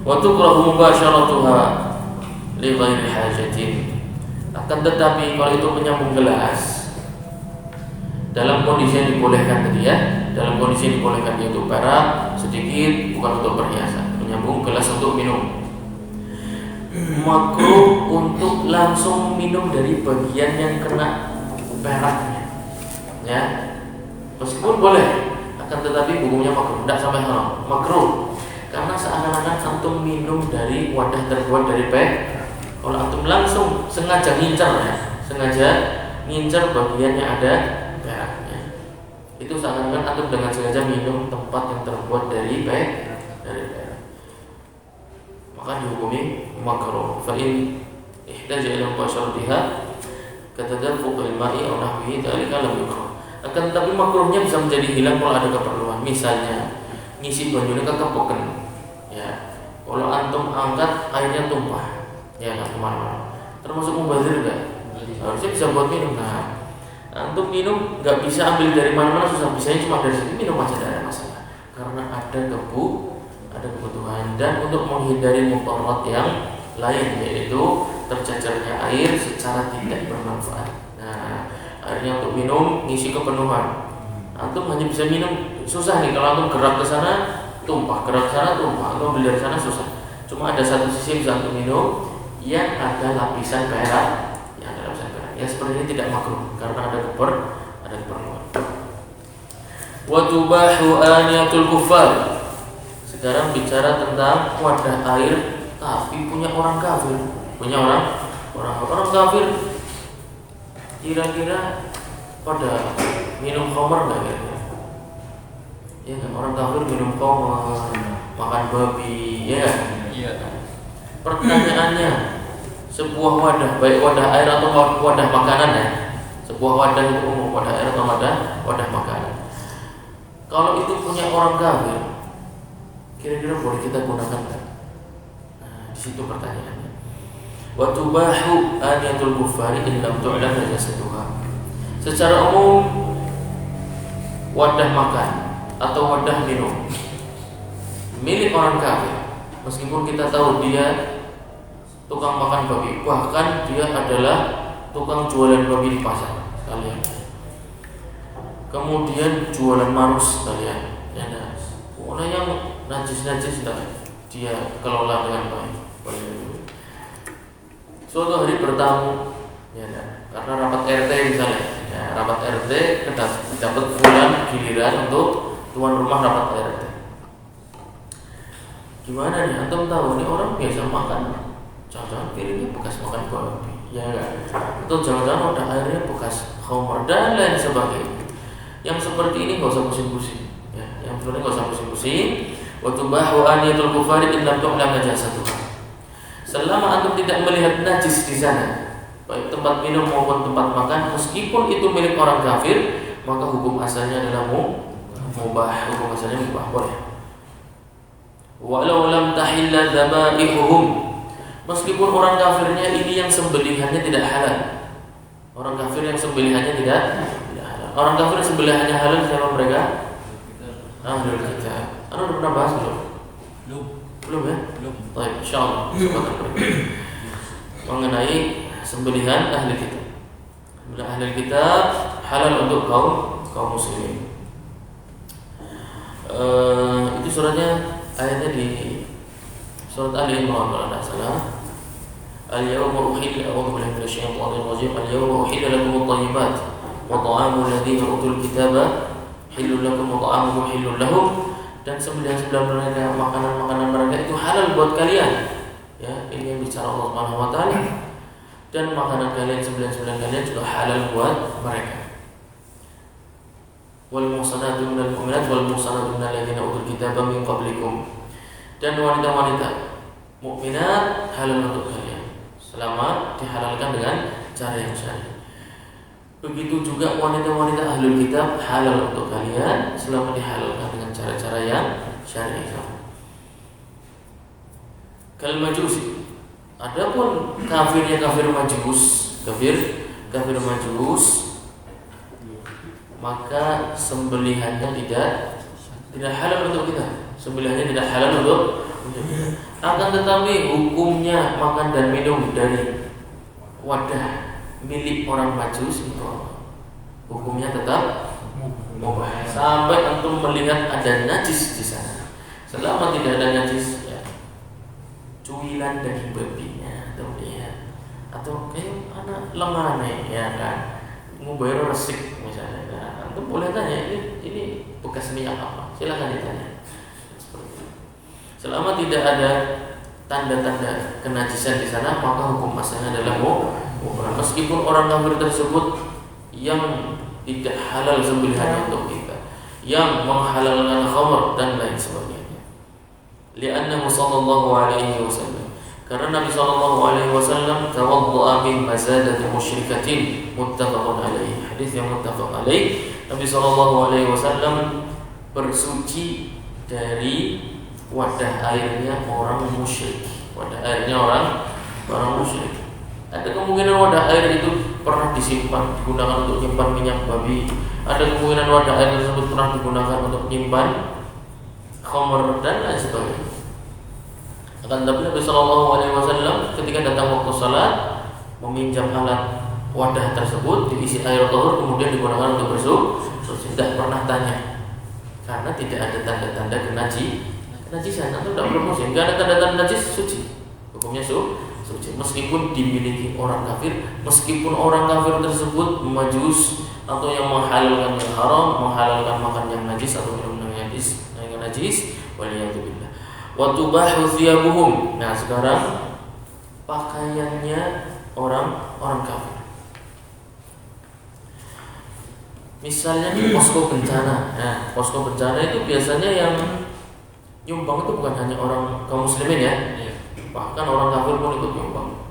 A: Wa tukrahu mubasyaratuha li ghairi hajatin. Akan tetapi kalau itu menyambung gelas dalam kondisi yang dibolehkan tadi ya, dalam kondisi yang dibolehkan yaitu perak sedikit, bukan untuk perhiasan, menyambung gelas untuk minum. Makruh untuk langsung minum dari bagian yang kena peraknya, ya. Meskipun boleh, akan tetapi hukumnya makruh, tidak sampai haram. Makruh, karena seakan-akan antum minum dari wadah terbuat dari perak. Kalau antum langsung sengaja ngincar bagian yang ada peraknya, itu seakan-akan antum dengan sengaja minum tempat yang terbuat dari perak. Maka dihukumi makruh. Fa in ihtaja ila mubasyaratiha katadaffuqil ma'i aw nahwihi dzalika lam yukrah. Akan tetapi makruhnya bisa menjadi hilang kalau ada keperluan. Misalnya ngisi banyune kekepoken, ya. Kalau antum angkat airnya tumpah, ya kan, kemana-mana. Termasuk mubazir enggak? Harusnya bisa buat minum. Nah, Antum minum nggak bisa ambil dari mana-mana, susah, bisanya cuma dari situ, minum aja, tidak ada masalah. Karena ada kebutuhan. Dan untuk menghindari mudarat yang lain, yaitu tercecernya air secara tidak bermanfaat. Nah, airnya untuk minum ngisi kepenuhan. Antum hanya bisa minum, susah nih kalau antum gerak ke sana tumpah, gerak ke sana tumpah, antum ambil dari sana susah. Cuma ada satu sisi bisa antum minum yang ada lapisan perak. Ya seperti ini tidak makruh karena ada keperluan. Wa tubahu aniyatul kuffar. Sekarang bicara tentang wadah air tapi punya orang kafir. Punya orang kafir. Kira-kira pada minum khamar enggak kira-kira? Ya kan, orang kafir minum khamar, makan babi, ya kan?
B: Iya.
A: Pertanyaannya, sebuah wadah, baik wadah air atau wadah makanan ya, sebuah wadah itu umum, wadah air atau wadah makanan. Kalau itu punya orang kafir, kira-kira boleh kita gunakan kan? Nah, di situ pertanyaannya. Wa tubahu aniyatul kuffari in lam tu'lam najasatuha. Secara umum, wadah makan atau wadah minum milik orang kafir, meskipun kita tahu dia tukang makan babi, bahkan dia adalah tukang jualan babi di pasar sekalian, kemudian jualan marus sekalian, ya, pokoknya yang najis dia kelola dengan baik. Suatu hari bertamu, ya, karena rapat RT misalnya, ya, rapat RT dapat bulan giliran untuk tuan rumah rapat RT. Gimana nih, antum tahu ini orang biasa makan, jangan-jangan piringnya bekas makan babi, ya kan? Atau jangan-jangan udah airnya bekas khamar dan lain sebagainya. Yang seperti ini nggak usah pusing-pusing, ya. Yang seperti nggak usah pusing-pusing. Wa tubahu aniyatul kufari in lam tu'lam najasatuha. Selama antum tidak melihat najis di sana, baik tempat minum maupun tempat makan, meskipun itu milik orang kafir, maka hukum asalnya adalah mubah. Hukum asalnya mubah, boleh. Walau lam tahilla dzabaihuhum, meskipun orang kafirnya ini yang sembelihannya tidak halal. Orang kafir yang sembelihannya tidak halal. Orang kafir yang sembelihannya halal siapa mereka? Ahlul kitab. Anda udah pernah bahas belum? Belum ya? Belum. Baik, insyaallah kesempatan berikutnya mengenai sembelihan ahli kitab. Sembelihan ahli kitab halal untuk kaum muslimin. Itu suratnya, ayatnya di surat Ali Imran kalau tidak salah. Al-yawma uhilla a'udzu billahi minasyaitonir rajim. Al-yawma uhilla lakum at-thayyibat wa ta'amul ladzina utul kitaba hillun lakum wa ta'amukum hillun lahum. Dan sembelihan-sembelihan mereka, makanan-makanan mereka itu halal buat kalian. Ya, ini yang bicara Allah Subhanahu wa taala. Dan makanan kalian, sembelihan-sembelihan kalian juga halal buat mereka. Wal muhsanatu minal mu'minat wal muhsanatu minal ladzina utul kitaba min qablikum. Dan wanita-wanita mukminat halal untuk kalian selama dihalalkan dengan cara yang syar'i. Begitu juga wanita-wanita ahlul kitab halal untuk kalian selama dihalalkan dengan cara-cara yang syar'i. Kal majusi. Adapun kafir majus, kafir majus, maka sembelihannya tidak halal untuk kita. Sembelihannya tidak halal untuk kita. Akan tetapi hukumnya makan dan minum dari wadah milik orang majus itu hukumnya tetap mubah sampai antum melihat ada najis di sana. Selama tidak ada najis, ya, cuilan daging babinya atau lihat atau kayak anak lengane, ya kan, ngubayar resik misalnya, nah, antum boleh tanya ini bekas minyak apa, silakan ditanya. Selama tidak ada tanda-tanda kenajisan di sana, maka hukum asalnya adalah mubah. Meskipun orang kafir tersebut yang tidak halal sembelihannya untuk kita, yang menghalalkan khamr dan lain sebagainya. Li'annahu sallallahu alaihi wasallam, karena Nabi sallallahu alaihi wasallam tawadda'a min mazadati musyrikatin muttafaqun alaihi. Hadis yang muttafaq alaihi. Nabi sallallahu alaihi wasallam bersuci dari wadah airnya orang musyrik. Wadah airnya orang musyrik. Ada kemungkinan wadah air itu pernah disimpan, digunakan untuk menyimpan minyak babi. Ada kemungkinan wadah air tersebut pernah digunakan untuk menyimpan khamr dan lain sebagainya. Akan tetapi Nabi Shallallahu Alaihi Wasallam ketika datang waktu salat meminjam alat wadah tersebut diisi air tahur kemudian digunakan untuk bersuci. Tidak pernah tanya karena tidak ada tanda-tanda kenajisan atau tidak berfungsi. Tidak ada tanda-tanda najis, suci. Hukumnya suci meskipun dimiliki orang kafir, meskipun orang kafir tersebut majus atau yang menghalalkan yang haram, menghalalkan makan yang najis atau minum yang najis, waliyadzubillah. Wa tubahu thiyabuhum. Nah, sekarang pakaiannya orang kafir. Misalnya di posko bencana. Nah, posko bencana itu biasanya yang nyumbang itu bukan hanya orang kaum muslimin ya. Bahkan orang kafir pun ikut nyumbang.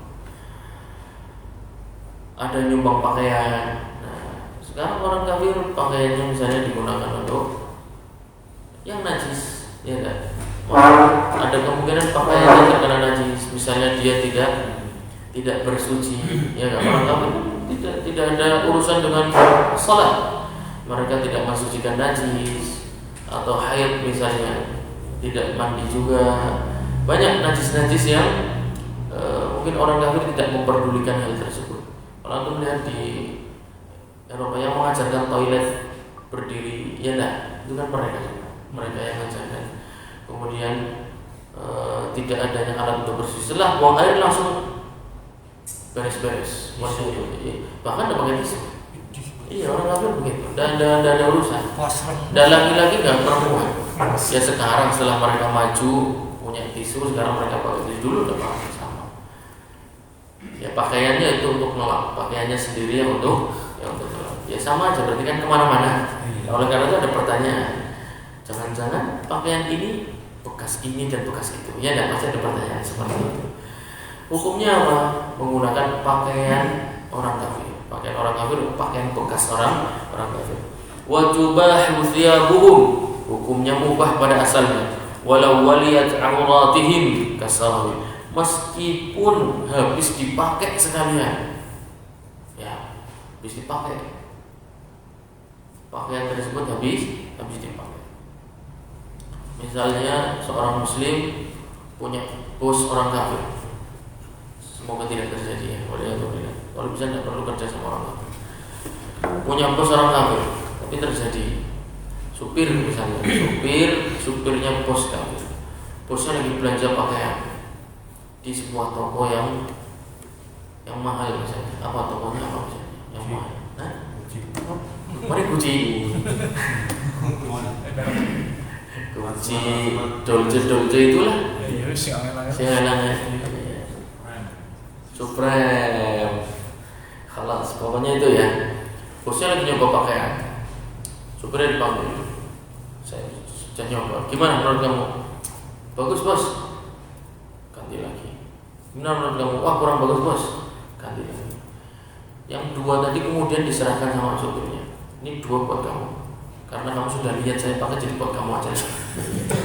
A: Ada nyumbang pakaian. Nah, sekarang orang kafir pakaiannya misalnya digunakan untuk yang najis, ya kan? Ada kemungkinan pakaiannya terkena najis. Misalnya dia tidak bersuci, ya kan? Orang kafir tidak ada urusan dengan salat. Mereka tidak mensucikan najis atau haid misalnya, tidak mandi juga. Banyak najis-najis yang mungkin orang kafir tidak memperdulikan hal tersebut. Kalau anda melihat di Eropa yang mengajarkan toilet berdiri, ya enggak, itu kan mereka yang mengajarkan. Kemudian tidak adanya alat untuk bersuci, setelah buang air langsung beres-beres. Bahkan tidak pakai tisu. Iya, orang kafir begitu. Dan ada urusan. Dan laki-laki nggak perempuan. Ya sekarang setelah mereka maju punya tisu, sekarang mereka pakai tisu, dulu udah pakai sama. Ya pakaiannya itu untuk ngelap, pakaiannya sendiri yang untuk ngelap. Ya sama aja, berarti kan kemana-mana. Oleh karena itu ada pertanyaan. Jangan-jangan pakaian ini bekas ini dan bekas itu. Ya tidak, pasti ada pertanyaan seperti itu. Hukumnya apa? Menggunakan pakaian orang kafir. Pakaian orang kafir, pakaian bekas orang kafir. Wa tubahu thiyabuhum, hukumnya mubah pada asalnya. Walau waliyat auratihim kasarawi, meskipun habis dipakai sekalian. Ya, habis dipakai. Pakaian tersebut habis dipakai. Misalnya seorang muslim punya bos orang kafir. Semoga tidak terjadi ya. Kalau bisa tidak perlu kerja sama orang kafir. Punya bos orang kafir, tapi terjadi supir misalnya, supirnya bos kafir. Bosnya lagi belanja pakaian di sebuah toko yang mahal misalnya. Apa tokonya apa misalnya? Yang mahal. Nah, mari Gucci. Gucci, Dolce itulah. Sialannya. Supreme. Khalas, pokoknya itu ya. Bosnya lagi nyoba pakaian. Supirnya dipanggil. Saya nyoba. Gimana menurut kamu? Bagus bos. Ganti lagi. Gimana menurut kamu? Wah kurang bagus bos. Ganti lagi. Yang dua tadi kemudian diserahkan sama supirnya. Ini dua buat kamu. Karena kamu sudah lihat saya pakai, jadi buat kamu aja.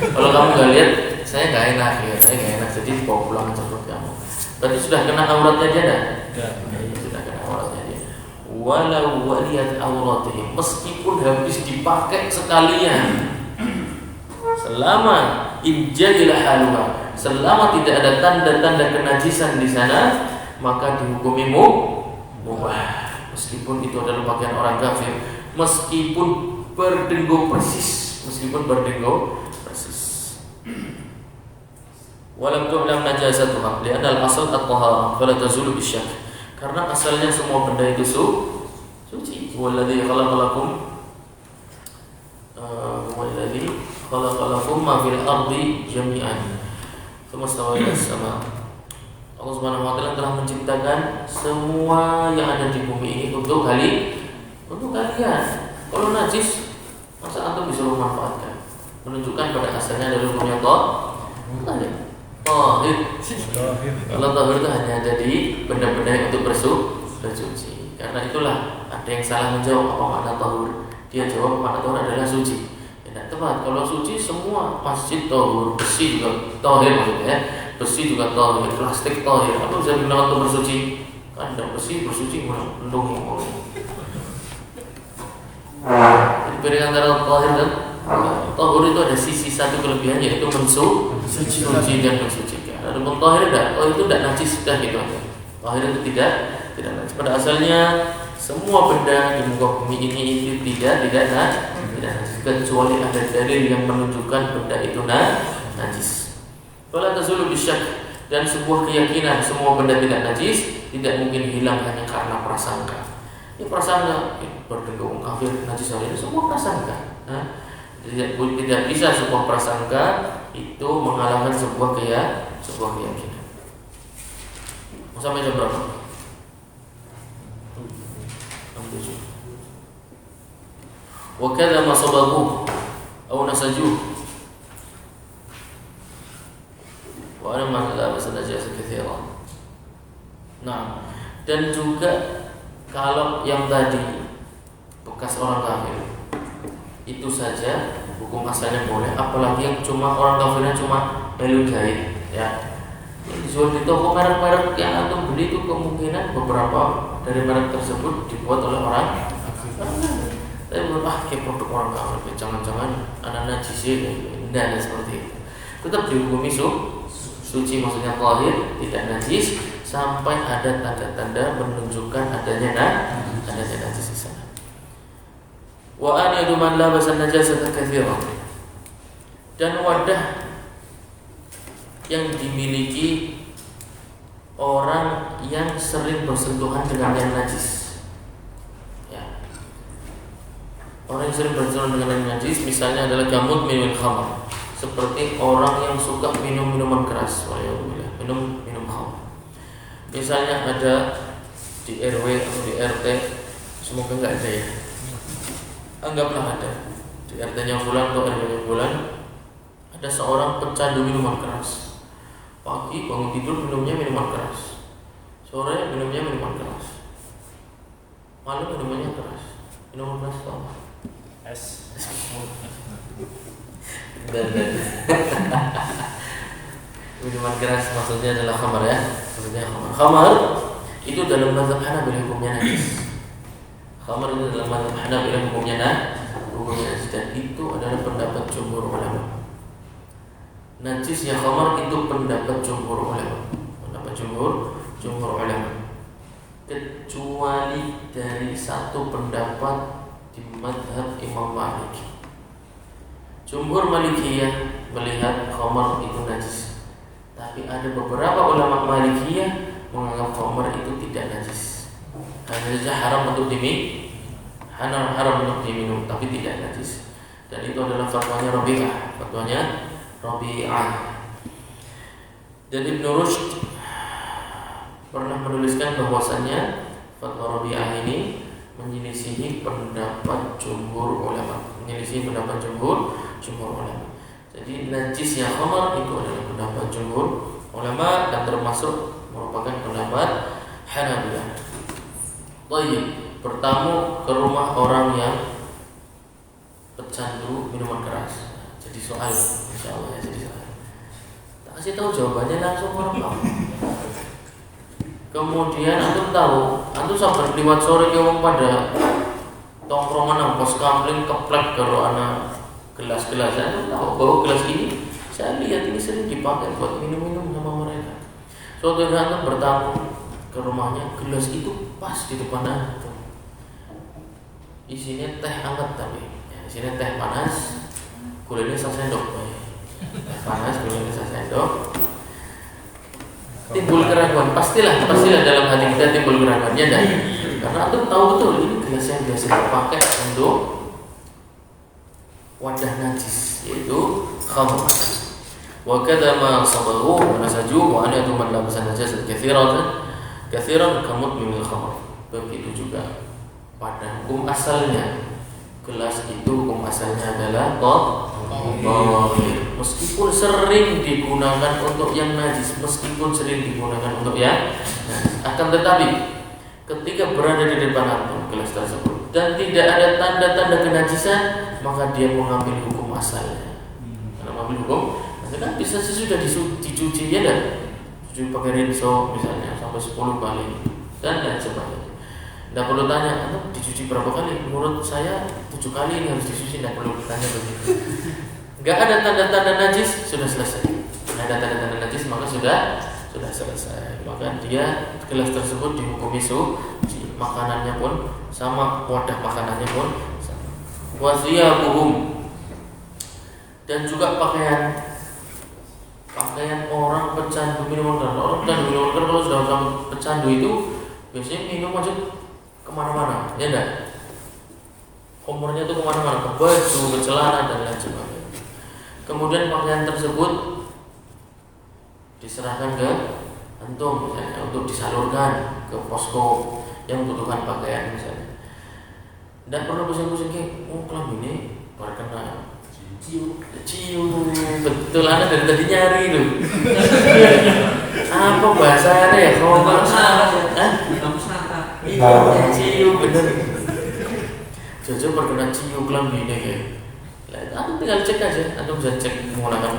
A: Kalau kamu nggak lihat, saya nggak enak ya. Saya nggak enak, jadi bawa pulang aja buat kamu. Berarti sudah kena auratnya dia dah? Ya, sudah kena auratnya dia. Walau waliyat auratihim, meskipun habis dipakai sekalian, selama injadilah haluha, selama tidak ada tanda-tanda kenajisan di sana, maka dihukumi mubah. Meskipun itu adalah pakaian orang kafir, meskipun berdenggo persis. Walam tu'lam najasatuha li'anna al-asl at-taharah fala tazulu bisyak. Karena asalnya semua benda itu suci. Walladzi khalaqalakum ma fil ardi jami'an. Tsumma ila sama. Allah Subhanahu wa taala telah menciptakan semua yang ada di bumi ini untuk kalian. Kalau najis, masa antum bisa memanfaatkan? Menunjukkan pada asalnya dari hukumnya tahir. Kalau tahir itu hanya ada di benda-benda yang untuk bersuci. Karena itulah ada yang salah menjawab apa makna tahir. Dia jawab makna tahir adalah suci. Tidak tepat. Kalau suci semua masjid tahir, besi juga tahir maksudnya. Besi juga tahir, plastik tahir. Apa bisa digunakan untuk bersuci? Kan tidak bersih bersuci mendung. Jadi beda antara tahir dan tahur itu ada sisi satu kelebihan yaitu mensuci dan mensucikan. Ada tahir tidak, itu tidak najis sudah gitu aja. Tahir itu tidak najis. Pada asalnya semua benda di muka bumi ini itu tidak najis kecuali ada dalil yang menunjukkan benda itu najis. Wala tazulu bisyak, dan sebuah keyakinan semua benda tidak najis tidak mungkin hilang hanya karena prasangka. Ini prasangka berdengung kafir najis itu semua prasangka. Tidak bisa sebuah prasangka itu mengalahkan sebuah keyakinan. Mau sampai jam berapa? 6:07. Wa kadza ma sababu aw nasaju wa ana ma la basanajasa katsiran. Nah, dan juga kalau yang tadi bekas orang kafir itu saja hukum asalnya boleh, apalagi yang cuma orang kafirnya cuma belu jahit ya. Yang dijual di toko merek-merek yang antum beli itu kemungkinan beberapa dari merek tersebut dibuat oleh orang kafir. Tapi menurut kayak produk orang kafir, jangan-jangan anak najis ya, tidak seperti itu. Tetap dihukumi suci, maksudnya tahir, tidak najis sampai ada tanda-tanda menunjukkan adanya najis di sana. Wa an yadu man labasa najasatan katsiran, dan wadah yang dimiliki orang yang sering bersentuhan dengan yang najis. Ya. Orang yang sering bersentuhan dengan yang najis misalnya adalah gamut minum khamar, seperti orang yang suka minum minuman keras, minum khamar. Misalnya ada di RW atau di RT, semoga enggak ada ya. Anggaplah ada di RT-nya bulan atau RW-nya bulan, ada seorang pecandu minuman keras. Pagi bangun tidur minumnya minuman keras, sore minumnya minuman keras, malam minumannya keras. Minuman keras itu apa?
B: Es.
A: Dan minuman keras maksudnya adalah khamar ya. Maksudnya khamar itu dalam mazhab Hanafi hukumnya najis. Khamar itu dalam mazhab Hanafi hukumnya najis, dan itu adalah pendapat jumhur ulama. Najisnya khamar itu pendapat jumhur ulama. Pendapat jumhur ulama. Kecuali dari satu pendapat di mazhab Imam Malik. Jumhur Malikiyah melihat khamar itu najis. Tapi ada beberapa ulama Malikiyah menganggap khamar itu tidak najis. Hanya saja haram untuk diminum, tapi tidak najis. Dan itu adalah fatwanya Rabi'ah. Dan Ibnu Rushd pernah menuliskan bahwasannya fatwa Rabi'ah ini menyelisihi pendapat jumhur ulama. Jadi najisnya khamar itu adalah pendapat jumhur ulama dan termasuk merupakan pendapat Hanabilah. Baik, bertamu ke rumah orang yang pecandu minuman keras. Jadi soal, insyaallah ya, jadi soal. Tak kasih tahu jawabannya langsung merekam. Kemudian antum tahu, antum sampai lewat sore ke wong pada tongkrongan nang pos kamling keplek karo ana gelas-gelas. Antum tahu bahwa gelas ini saya lihat ini sering dipakai buat minum-minum sama mereka. Suatu hari antum bertamu ke rumahnya, gelas itu pas di depan antum. Isinya teh hangat tapi isinya teh panas, gulanya sasendok. Teh panas, gulanya sasendok. Timbul keraguan, pastilah dalam hati kita timbul keraguannya dan karena antum tahu betul ini gelas yang biasa dipakai untuk wadah najis, yaitu khamr. Wa kadza ma sabaru wa nasaju wa an yatu man labasa najasat katsiran kamut min al-khamr. Begitu juga pada hukum asalnya, gelas itu hukum asalnya adalah meskipun sering digunakan untuk yang najis, akan tetapi ketika berada di depan antum gelas tersebut dan tidak ada tanda-tanda kenajisan, maka dia mengambil hukum asalnya. Karena mengambil hukum, kan bisa sesudah dicuci ya dan cuci pakai rinso misalnya sampai 10 kali, dan lain sebagainya. Tidak perlu tanya, antum dicuci berapa kali? Menurut saya 7 kali ini harus dicuci, tidak perlu tanya begitu. Gak ada tanda-tanda najis, sudah selesai. Gak ada tanda-tanda najis, maka sudah selesai. Maka dia gelas tersebut dihukumi suci. Makanannya pun sama, wadah makanannya pun sama. Wasiyabuhum, dan juga pakaian orang pecandu minuman keras. Orang pecandu minuman keras kalau sudah sampai pecandu itu biasanya minum aja kemana-mana, ya enggak? Kompornya itu kemana-mana, ke baju, ke celana dan lain sebagainya. Kemudian pakaian tersebut diserahkan ke antum misalnya untuk disalurkan ke posko yang membutuhkan pakaian misalnya. Tidak perlu pusing-pusing kayak, kelam ini terkena cium, betul, anda dari tadi nyari loh. Apa bahasanya ya? Kalau iya, cium bener. Jojo terkena cium kelam ini kayak. Anda tinggal cek aja, Anda bisa cek menggunakan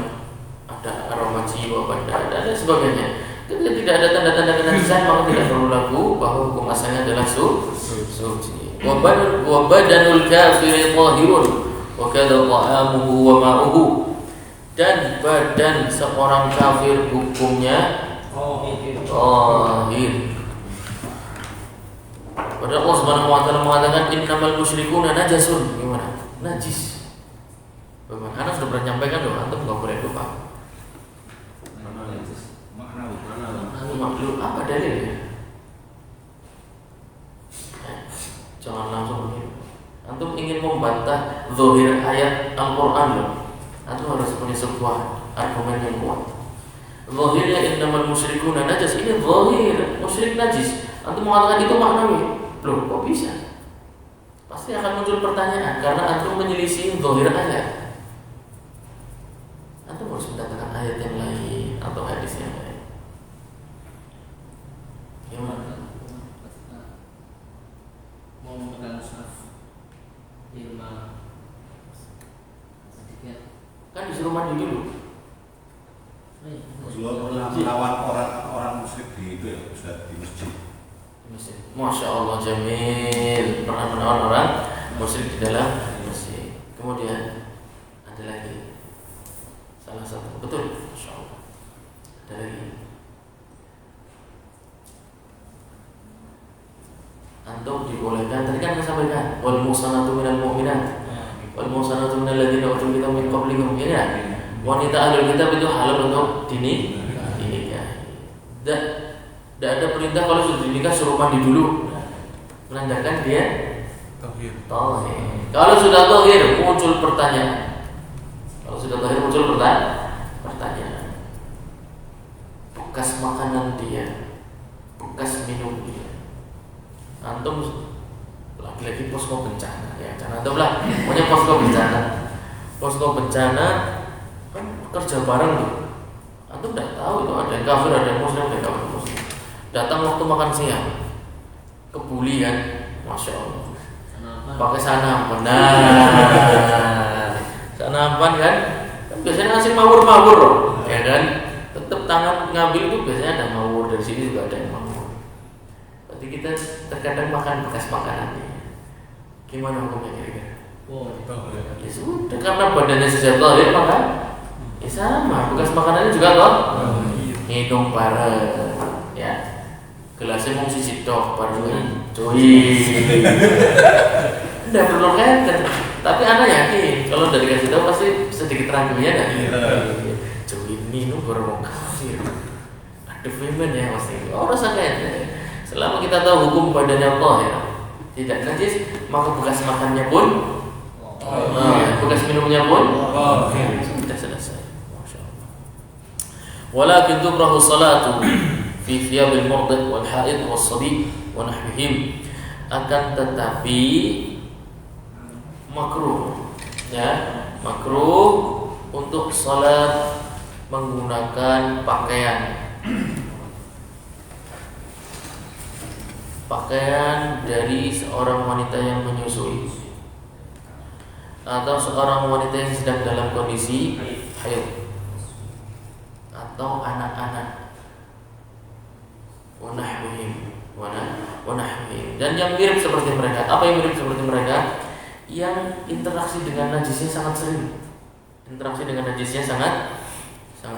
A: ada aroma cium apa dan sebagainya. Ketika tidak ada tanda-tanda kenajisan, maka tidak perlu lagu bahwa hukum asalnya adalah suci. Wa badanul kafiri tahirun wa kadza ta'amuhu wa ma'uhu, dan badan seorang kafir hukumnya tahir. Padahal Allah Subhanahu wa taala mengatakan innamal musyrikuuna najasun. Gimana? Najis. Bagaimana? Anda sudah pernah nyampaikan loh, antum enggak boleh lupa. Maklum apa dalilnya? Jangan langsung begini. Antum ingin membantah zahir ayat Al-Quran loh, antum harus punya sebuah argumen yang kuat. Zahirnya innamal musyrikuuna najas, ini zahir musyrik najis. Antum mengatakan itu maknawi, loh kok bisa? Pasti akan muncul pertanyaan karena antum menyelisih zahir ayat. Antum harus mendatangkan ayat yang lain atau hadis yang lain. Gimana?
D: Mau memegang mushaf di rumah sedikit
A: Kan disuruh mandi dulu.
C: Rasulullah pernah melawan orang musyrik di itu ya, Ustaz, di masjid.
A: Masya Allah, jamil. Pernah menawan orang musyrik di dalam masjid. Kemudian ada lagi salah satu, betul, Masya Allah. Ada lagi. Antum dibolehkan, tadi kan saya sampaikan, wal muhsanatu minal mu'minat wal muhsanatu minal ladzina utul kitab min qablikum, ya. Wanita ahlul kitab itu halal untuk dinikah. Tidak ada perintah kalau sudah dinikah suruh mandi dulu, menandakan dia tahir. Kalau sudah tahir muncul pertanyaan. Pertanyaan. Bekas makanan dia, bekas minum dia. Antum lagi-lagi posko bencana, ya jangan antum lah, pokoknya posko bencana kan kerja bareng tuh. Antum udah tahu itu ada yang kafir, ada yang muslim, ada yang kafir muslim. Datang waktu makan siang, kebuli kan, Masya Allah. Pakai sanampan, sanampan kan biasanya ngasih mawur, ya kan. Tetap tangan ngambil itu biasanya ada mawur, dari sini juga ada yang mawur. Berarti kita terkadang makan bekas makanannya. Gimana hukumnya kira-kira? Ya sudah, karena badannya sudah tahir maka ya sama, bekas makanannya juga toh. Minum bareng, ya. Gelasnya mau sisi dok, bareng cuy. Tidak perlu kan? Tapi anak yakin kalau udah dikasih tahu pasti sedikit ragunya dah. Cuy minum baru mau kafir. Ada femen ya pasti. Oh rasa kayaknya. Selama kita tahu hukum badannya tahir, tidak najis, maka bekas makannya pun, bekas minumnya pun, sudah selesai. Masya Allah. Walakin tukrahu salatu fi thiyabil murdih wal haid was sabi wa nahwihim. Akan tetapi makruh, ya, makruh untuk salat menggunakan pakaian dari seorang wanita yang menyusui atau seorang wanita yang sedang dalam kondisi haid atau anak-anak, wa nahwihim, wanahmi. Dan yang mirip seperti mereka, apa yang mirip seperti mereka? Yang interaksi dengan najisnya sangat sering. Interaksi dengan najisnya sangat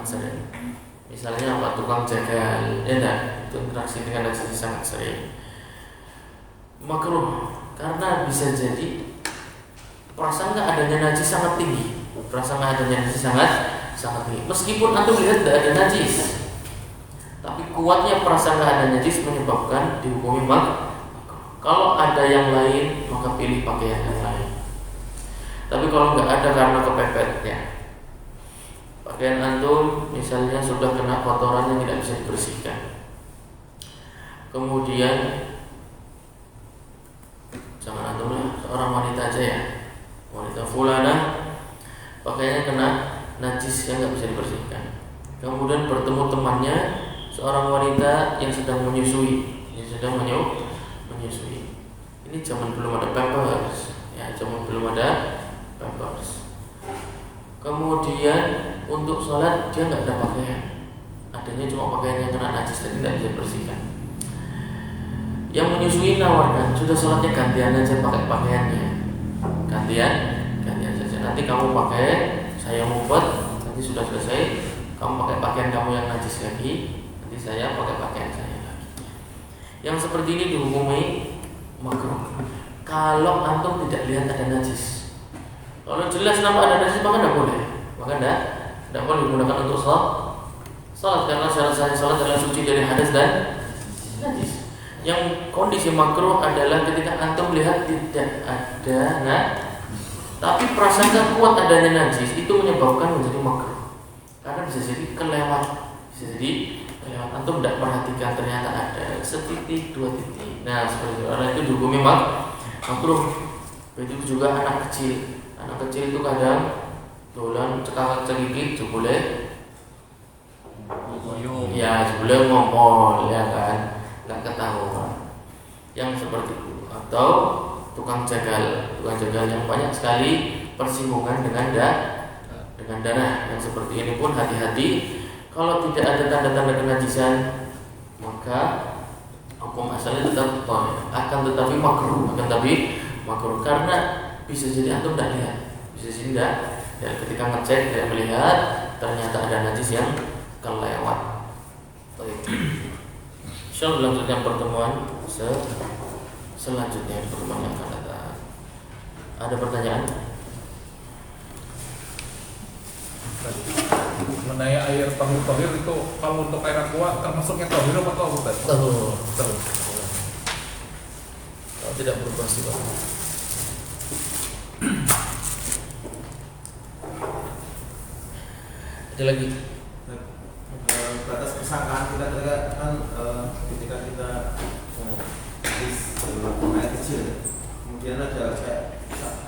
A: sering. Misalnya apa, tukang jagal, ya enggak? Itu interaksi dengan najisnya sangat sering. Makruh karena bisa jadi prasangka adanya najis sangat tinggi. Prasangka adanya najis sangat tinggi. Meskipun antum lihat tidak ada najis, tapi kuatnya prasangka ada najis menyebabkan dihukumi makruh. Kalau ada yang lain maka pilih pakaian yang lain. Tapi kalau nggak ada karena kepepetnya, pakaian antum misalnya sudah kena kotoran yang tidak bisa dibersihkan, kemudian jangan antum lah, seorang wanita aja ya, wanita fulana pakaiannya kena najis yang nggak bisa dibersihkan, kemudian bertemu temannya seorang wanita yang sedang menyusui, ini zaman belum ada pampers, ya zaman belum ada pampers. Kemudian untuk sholat dia nggak ada pakaian, adanya cuma pakaian yang kena najis dan tidak bisa dibersihkan. Yang menyusui nawarkan, sudah sholatnya gantian aja pakai pakaiannya, gantian saja. Nanti kamu pakai, saya ngumpet, nanti sudah selesai, kamu pakai pakaian kamu yang najis lagi, nanti saya pakai pakaian saya lagi. Yang seperti ini dihukumi makruh. Kalau antum tidak lihat ada najis, kalau jelas nampak ada najis maka tidak boleh, tidak boleh digunakan untuk sholat karena syarat sholat adalah suci dari hadas dan najis. Yang kondisi makruh adalah ketika antum lihat tidak ada tapi prasangka kuat adanya najis, itu menyebabkan menjadi makruh. Karena bisa jadi kelewat, antum tidak perhatikan ternyata ada setitik, dua titik. Nah seperti itu, orang itu dihukumi makruh. Begitu juga anak kecil itu kadang dolan cekak-cekik boleh, ya boleh ngomong, ya kan, nggak ketahuan. Yang seperti itu, atau tukang jagal yang banyak sekali persinggungan dengan darah. Yang seperti ini pun hati-hati. Kalau tidak ada tanda-tanda kenajisan, maka hukum asalnya tetap akan tetapi makruh, karena bisa jadi antum tidak lihat, bisa jadi tidak. Dan ketika ngecek tidak melihat, ternyata ada najis yang kelewat. Insyaallah lanjutkan pertemuan selanjutnya, pertemuan yang akan datang. Ada pertanyaan?
E: Mengenai air tahir itu, kalau untuk air aqua termasuknya tahir apa bukan?
A: Terus. Kalau tidak berubah sih Pak. Ada lagi?
F: Batas persangkaan kita kan ketika kita air kecil, kemudian ada kayak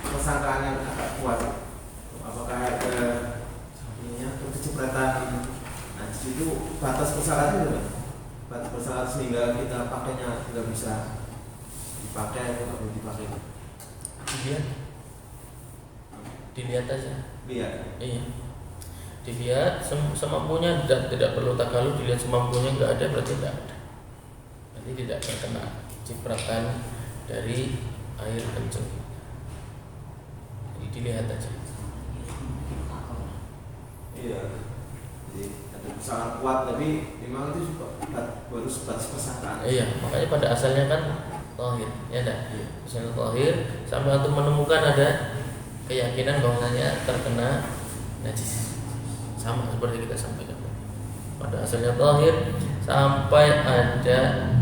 F: persangkaan yang agak kuat. Apakah ada kecipratan najis itu batas persangkaannya berapa? Batas persangkaan sehingga kita pakainya tidak bisa dipakai atau tidak dipakai?
A: Dilihat aja.
F: Lihat.
A: Iya. Dilihat semampunya, tidak perlu takaluf, dilihat semampunya nggak ada berarti nggak ada. Nanti tidak terkena cipratan dari air kencing. Jadi dilihat aja.
F: Iya. Jadi ada persangkaan kuat tapi memang itu juga baru sebatas persangkaan.
A: Iya, makanya pada asalnya kan tahir, ya enggak? Asalnya tahir sampai untuk menemukan ada keyakinan bahwasanya terkena najis. Sama seperti kita sampaikan. Pada asalnya tahir sampai ada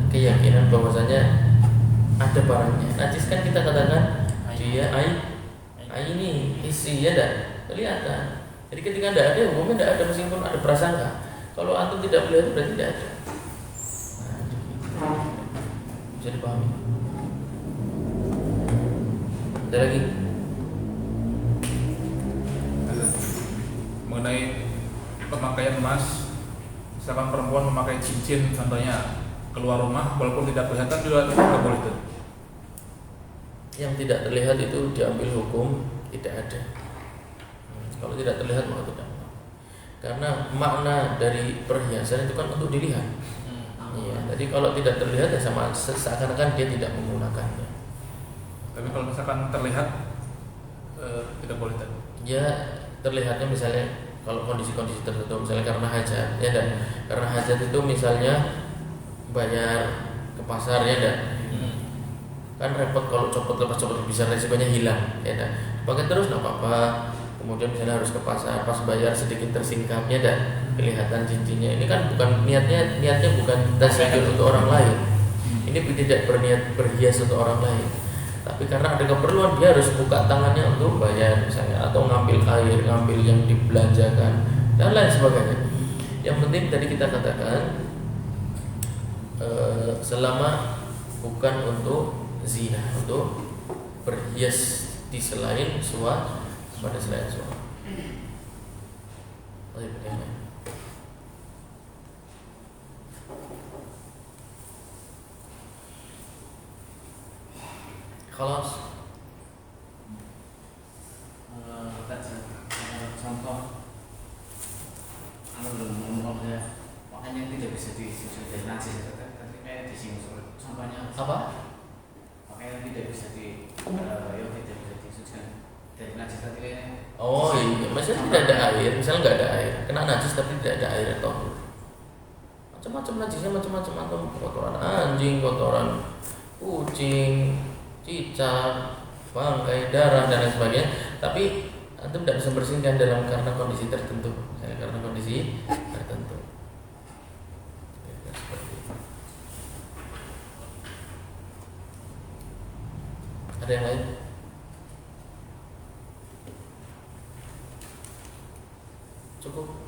A: keyakinan bahwasanya ada barangnya. Najis kan kita katakan dia ini isi, ya enggak? Kelihatan. Jadi ketika tidak ada, hukumnya tidak ada meskipun ada prasangka. Kalau antum tidak melihat berarti tidak ada. Nah, bisa dipahami. Ada lagi?
E: Mengenai pemakaian emas, misalkan perempuan memakai cincin contohnya keluar rumah walaupun tidak kelihatan juga tidak boleh itu.
A: Yang tidak terlihat itu diambil hukum tidak ada. Kalau tidak terlihat maka tidak. Karena makna dari perhiasan itu kan untuk dilihat. Iya, jadi kalau tidak terlihat ya sama seakan-akan dia tidak menggunakannya.
E: Tapi kalau misalkan terlihat tidak boleh tadi.
A: Ya terlihatnya misalnya kalau kondisi-kondisi tertentu, misalnya karena hajat, ya dan karena hajat itu misalnya bayar ke pasar, ya dan kan repot kalau copot lepas copot bisa resikonya hilang, ya dan pakai terus nggak apa-apa. Kemudian misalnya harus ke pasar, pas bayar sedikit tersingkapnya dan kelihatan cincinnya. Ini kan bukan niatnya bukan tasyukkur untuk orang lain. Ini tidak berniat berhias untuk orang lain. Tapi karena ada keperluan dia harus buka tangannya untuk bayar misalnya, atau ngambil air, ngambil yang dibelanjakan dan lain sebagainya. Yang penting tadi kita katakan selama bukan untuk zina, untuk berhias di selain suami, pada selain suami. Baik, bagaimana? Khalas.
D: Contoh ngomong ya, makanya tidak bisa disusun dari najis. Tadi kayak disinggung contohnya
A: Apa?
D: makanya tidak bisa tidak bisa disusun dari najis tadi kayak.
A: Oh iya, maksudnya tidak ada air, misalnya nggak ada air, kena najis tapi tidak ada air atau macam-macam najisnya, macam-macam, atau kotoran anjing, kotoran kucing, cicak, bangkai, darah dan lain sebagainya. Tapi antum tidak bisa bersihkan karena kondisi tertentu, misalnya karena kondisi tertentu. Ya, seperti itu. Ada yang lain? Cukup.